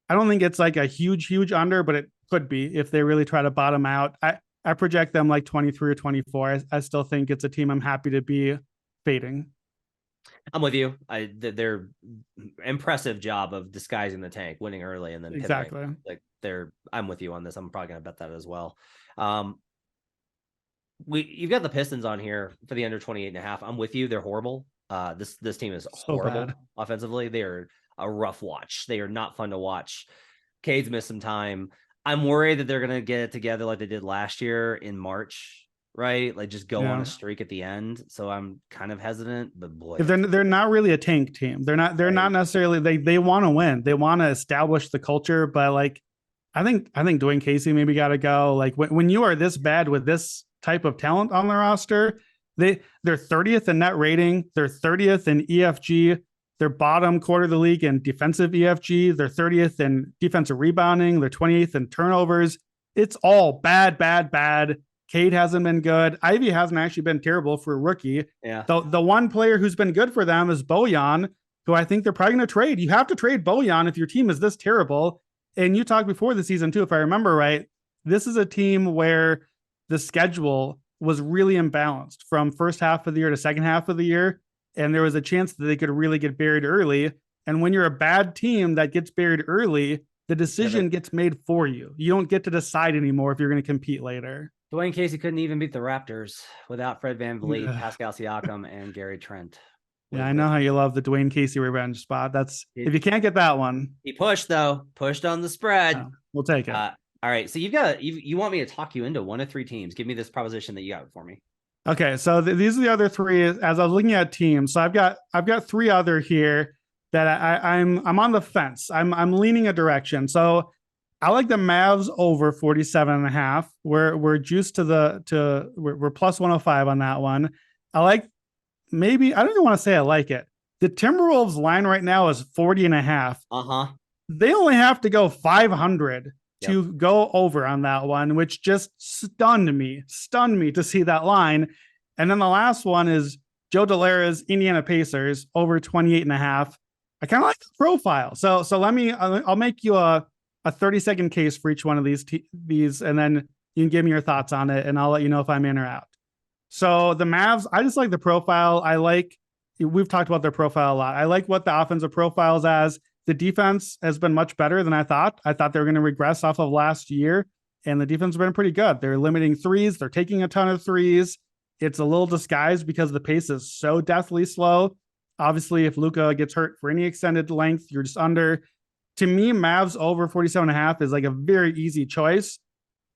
Speaker 2: I don't think it's like a huge under, but it could be if they really try to bottom out. I project them like 23 or 24. I still think it's a team I'm happy to be fading.
Speaker 1: I'm with you. Their impressive job of disguising the tank, winning early, and then
Speaker 2: exactly
Speaker 1: pivoting. I'm with you on this. I'm probably gonna bet that as well. You've got the Pistons on here for the under 28.5. I'm with you. They're horrible. This team is horrible bad. Offensively. They are a rough watch. They are not fun to watch. Cade's missed some time. I'm worried that they're gonna get it together like they did last year in March. Right, like just go on a streak at the end. So I'm kind of hesitant, but boy,
Speaker 2: they're not really a tank team. They're not necessarily. They want to win. They want to establish the culture. But like, I think Dwayne Casey maybe got to go. Like when you are this bad with this type of talent on the roster, they're 30th in net rating. They're 30th in EFG. They're bottom quarter of the league in defensive EFG. They're 30th in defensive rebounding. They're 28th in turnovers. It's all bad. Cade hasn't been good. Ivy hasn't actually been terrible for a rookie.
Speaker 1: Yeah.
Speaker 2: The one player who's been good for them is Bojan, who I think they're probably going to trade. You have to trade Bojan if your team is this terrible. And you talked before the season too, if I remember right. This is a team where the schedule was really imbalanced from first half of the year to second half of the year. And there was a chance that they could really get buried early. And when you're a bad team that gets buried early, the decision gets made for you. You don't get to decide anymore if you're going to compete later.
Speaker 1: Dwayne Casey couldn't even beat the Raptors without Fred VanVleet, Pascal Siakam, and Gary Trent.
Speaker 2: Yeah, I know how you love the Dwayne Casey revenge spot. If you can't get that one.
Speaker 1: He pushed on the spread.
Speaker 2: No, we'll take it.
Speaker 1: All right. So you want me to talk you into one of 3 teams. Give me this proposition that you got for me.
Speaker 2: Okay. So these are the other 3 as I was looking at teams. So I've got 3 other here that I'm on the fence. I'm leaning a direction. So I like the Mavs over 47.5. We're juiced we're plus 105 on that one. I like I don't even want to say I like it. The Timberwolves line right now is 40.5.
Speaker 1: Uh-huh.
Speaker 2: They only have to go 500 to go over on that one, which just stunned me to see that line. And then the last one is Joe Delera's Indiana Pacers over 28.5. I kind of like the profile. So I'll make you a 30-second case for each one of these, and then you can give me your thoughts on it, and I'll let you know if I'm in or out. So the Mavs, I just like the profile. We've talked about their profile a lot. I like what the offensive profile is as. The defense has been much better than I thought. I thought they were going to regress off of last year, and the defense has been pretty good. They're limiting threes. They're taking a ton of threes. It's a little disguised because the pace is so deathly slow. Obviously, if Luka gets hurt for any extended length, you're just under. To me, Mavs over 47.5 is like a very easy choice.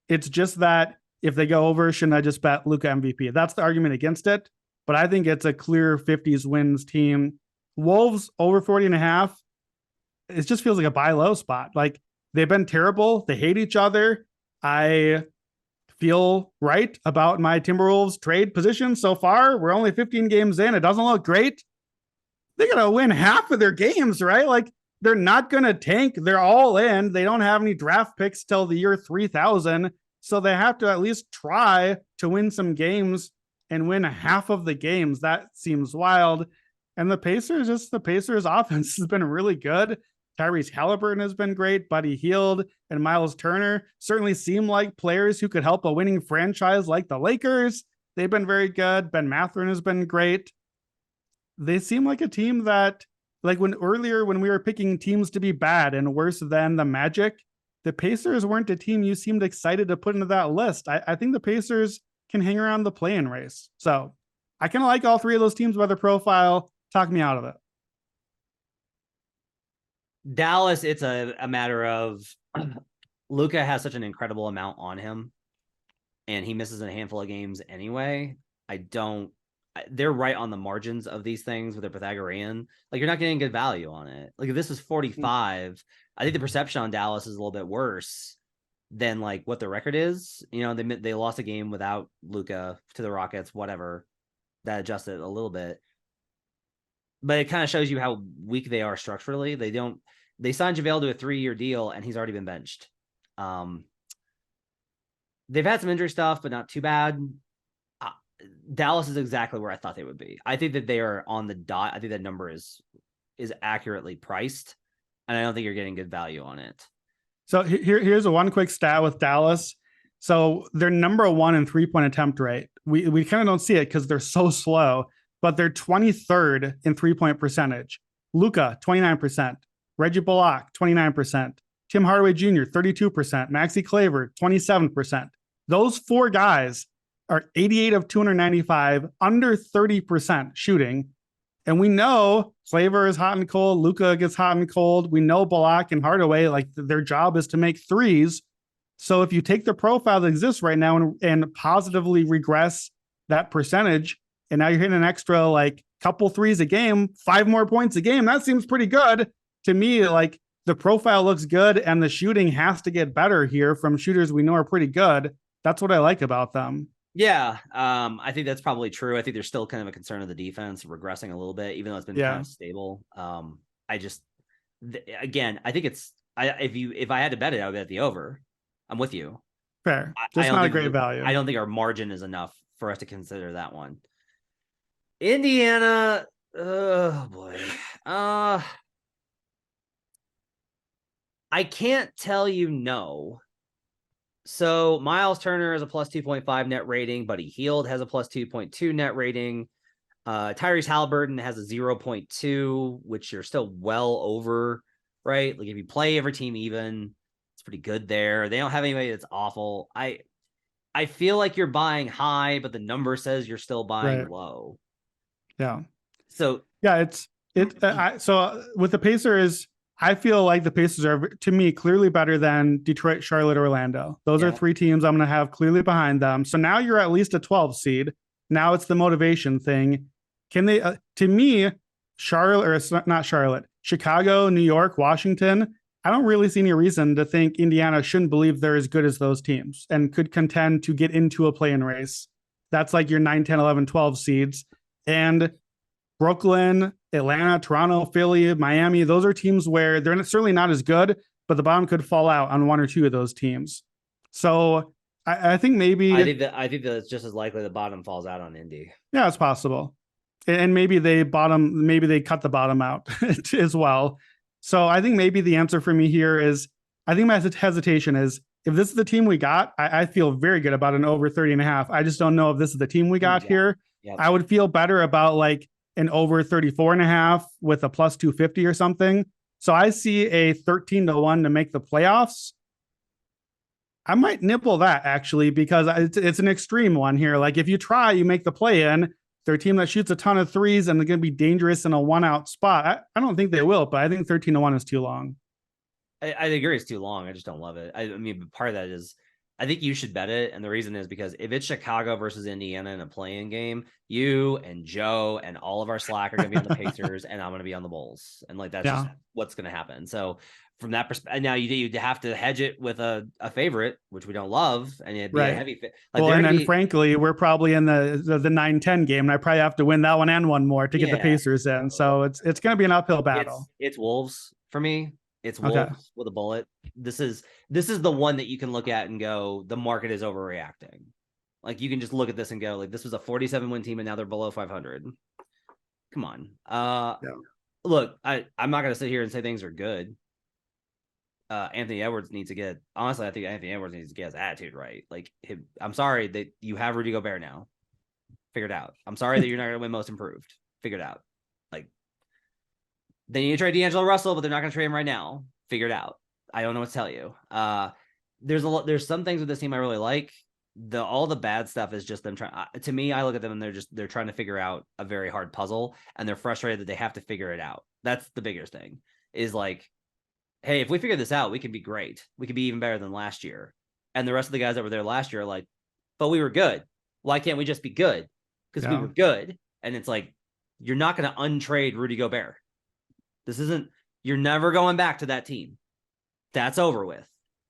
Speaker 2: It's just that if they go over, shouldn't I just bet Luka MVP? That's the argument against it. But I think it's a clear 50s wins team. Wolves over 40.5. It just feels like a buy low spot. Like, they've been terrible. They hate each other. I feel right about my Timberwolves trade position so far. We're only 15 games in. It doesn't look great. They're going to win half of their games, right? Like, they're not going to tank. They're all in. They don't have any draft picks till the year 3000. So they have to at least try to win some games and win half of the games. That seems wild. And the Pacers offense has been really good. Tyrese Halliburton has been great. Buddy Hield and Miles Turner certainly seem like players who could help a winning franchise like the Lakers. They've been very good. Ben Mathurin has been great. They seem like a team that, like when we were picking teams to be bad and worse than the Magic, the Pacers weren't a team you seemed excited to put into that list. I think the Pacers can hang around the play-in race. So I kind of like all three of those teams by their profile. Talk me out of it.
Speaker 1: Dallas, it's a matter of Luka has such an incredible amount on him, and he misses a handful of games anyway. They're right on the margins of these things with their Pythagorean. Like, you're not getting good value on it. Like, if this is 45, I think the perception on Dallas is a little bit worse than like what the record is. You know, they lost a game without Luka to the Rockets, whatever. That adjusted a little bit. But it kind of shows you how weak they are structurally. They signed JaVale to a 3-year deal, and he's already been benched. They've had some injury stuff, but not too bad. Dallas is exactly where I thought they would be. I think that they are on the dot. I think that number is accurately priced, and I don't think you're getting good value on it.
Speaker 2: So here's one quick stat with Dallas. So they're number one in 3-point attempt rate. We kind of don't see it because they're so slow, but they're 23rd in 3-point percentage. Luka, 29%. Reggie Bullock, 29%. Tim Hardaway Jr., 32%. Maxi Kleber, 27%. Those four guys are 88 of 295, under 30% shooting. And we know Kleber is hot and cold. Luka gets hot and cold. We know Bullock and Hardaway, like, their job is to make threes. So if you take the profile that exists right now and positively regress that percentage, and now you're hitting an extra like couple threes a game, 5 more points a game, that seems pretty good to me. Like, the profile looks good, and the shooting has to get better here from shooters we know are pretty good. That's what I like about them.
Speaker 1: Yeah, I think that's probably true. I think there's still kind of a concern of the defense regressing a little bit, even though it's been kind of stable. Again, I think if I had to bet it, I would bet the over. I'm with you.
Speaker 2: Fair. Just not a great value.
Speaker 1: I don't think our margin is enough for us to consider that one. Indiana, oh boy. I can't tell you no. So Miles Turner has a plus 2.5 net rating. Buddy Hield has a plus 2.2 net rating. Tyrese Halliburton has a 0.2, which you're still well over, right? Like, if you play every team even, it's pretty good there. They don't have anybody that's awful. I feel like you're buying high, but the number says you're still buying low.
Speaker 2: Yeah.
Speaker 1: So
Speaker 2: yeah, so with the Pacers, I feel like the Pacers are, to me, clearly better than Detroit, Charlotte, Orlando. Those are three teams I'm going to have clearly behind them. So now you're at least a 12 seed. Now it's the motivation thing. Can they, to me, Chicago, New York, Washington, I don't really see any reason to think Indiana shouldn't believe they're as good as those teams and could contend to get into a play-in race. That's like your 9, 10, 11, 12 seeds. And Brooklyn, Atlanta, Toronto, Philly, Miami, those are teams where they're certainly not as good, but the bottom could fall out on one or two of those teams. So I think maybe
Speaker 1: I think that it's just as likely the bottom falls out on Indy.
Speaker 2: Yeah, it's possible. And maybe they cut the bottom out as well. So I think maybe the answer for me here is, I think my hesitation is, if this is the team we got, I feel very good about an over 30.5. I just don't know if this is the team we got here. Yep. I would feel better about like an over 34.5 with a plus 250 or something. So I see a 13-1 to make the playoffs. I might nibble that actually, because it's an extreme one here. Like if you try, you make the play in, they're a team that shoots a ton of threes and they're going to be dangerous in a 1-out spot. I don't think they will, but I think 13-1 is too long.
Speaker 1: I agree it's too long. I just don't love it. I mean, part of that is I think you should bet it. And the reason is because if it's Chicago versus Indiana in a play-in game, you and Joe and all of our Slack are going to be on the Pacers and I'm going to be on the Bulls. And like, that's just what's going to happen. So from that perspective, now you have to hedge it with a favorite, which we don't love. And it'd be a heavy fit. Like,
Speaker 2: well, and then frankly, we're probably in the 9-10 game and I probably have to win that one and one more to get the Pacers in. So it's going to be an uphill battle.
Speaker 1: It's Wolves for me. It's Wolves with a bullet. This is the one that you can look at and go, the market is overreacting. Like you can just look at this and go, like, this was a 47-win team and now they're below 500. Come on. Look, I'm not going to sit here and say things are good. Anthony Edwards needs to get, honestly, I think Anthony Edwards needs to get his attitude right. Like, I'm sorry that you have Rudy Gobert now. Figured out. I'm sorry that you're not going to win Most Improved. Figured out. Like, they need to trade D'Angelo Russell, but they're not going to trade him right now. Figured out. I don't know what to tell you. There's some things with this team I really like. All the bad stuff is just them trying. To me, I look at them and they're trying to figure out a very hard puzzle, and they're frustrated that they have to figure it out. That's the biggest thing. Is like, hey, if we figure this out, we can be great. We could be even better than last year. And the rest of the guys that were there last year are like, but we were good. Why can't we just be good? Because we were good. And it's like, you're not going to untrade Rudy Gobert. You're never going back to that team. That's over with.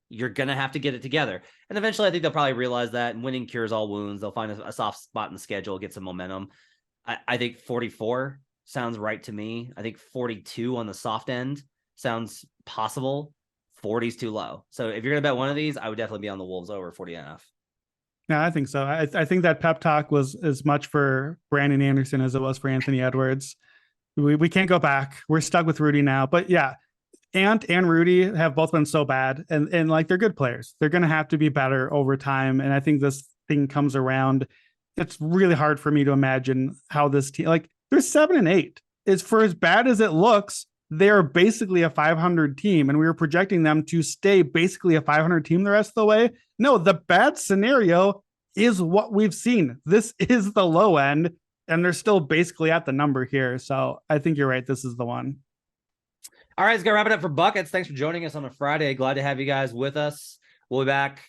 Speaker 1: You're going to have to get it together. And eventually I think they'll probably realize that, and winning cures all wounds. They'll find a soft spot in the schedule, get some momentum. I think 44 sounds right to me. I think 42 on the soft end sounds possible. 40's too low. So if you're going to bet one of these, I would definitely be on the Wolves over 40.5.
Speaker 2: Yeah, I think so. I think that pep talk was as much for Brandon Anderson as it was for Anthony Edwards. We can't go back. We're stuck with Rudy now. But yeah, Ant and Rudy have both been so bad, and like, they're good players. They're going to have to be better over time. And I think this thing comes around. It's really hard for me to imagine how this team, like, they're 7-8. It's, for as bad as it looks, they're basically a 500 team, and we were projecting them to stay basically a 500 team the rest of the way. No, the bad scenario is what we've seen. This is the low end, and they're still basically at the number here. So I think you're right. This is the one.
Speaker 1: All right, let's go wrap it up for Buckets. Thanks for joining us on a Friday. Glad to have you guys with us. We'll be back.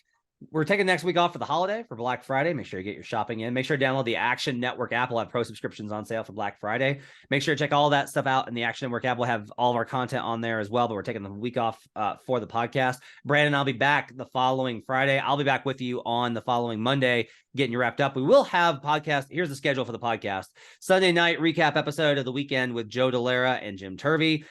Speaker 1: We're taking next week off for the holiday, for Black Friday. Make sure you get your shopping in. Make sure to download the Action Network app. We'll have pro subscriptions on sale for Black Friday. Make sure to check all that stuff out in the Action Network app. We'll have all of our content on there as well, but we're taking the week off for the podcast. Brandon, I'll be back the following Friday. I'll be back with you on the following Monday, getting you wrapped up. We will have podcast. Here's the schedule for the podcast. Sunday night recap episode of the weekend with Joe Delara and Jim Turvey.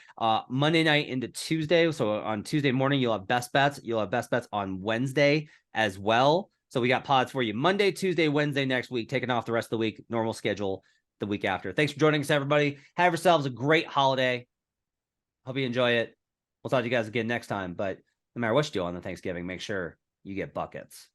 Speaker 1: Monday night into Tuesday. So on Tuesday morning, you'll have best bets. You'll have best bets on Wednesday as well. So we got pods for you Monday, Tuesday, Wednesday next week, taking off the rest of the week, normal schedule the week after. Thanks for joining us, everybody. Have yourselves a great holiday. Hope you enjoy it. We'll talk to you guys again next time. But no matter what you do on the Thanksgiving, make sure you get buckets.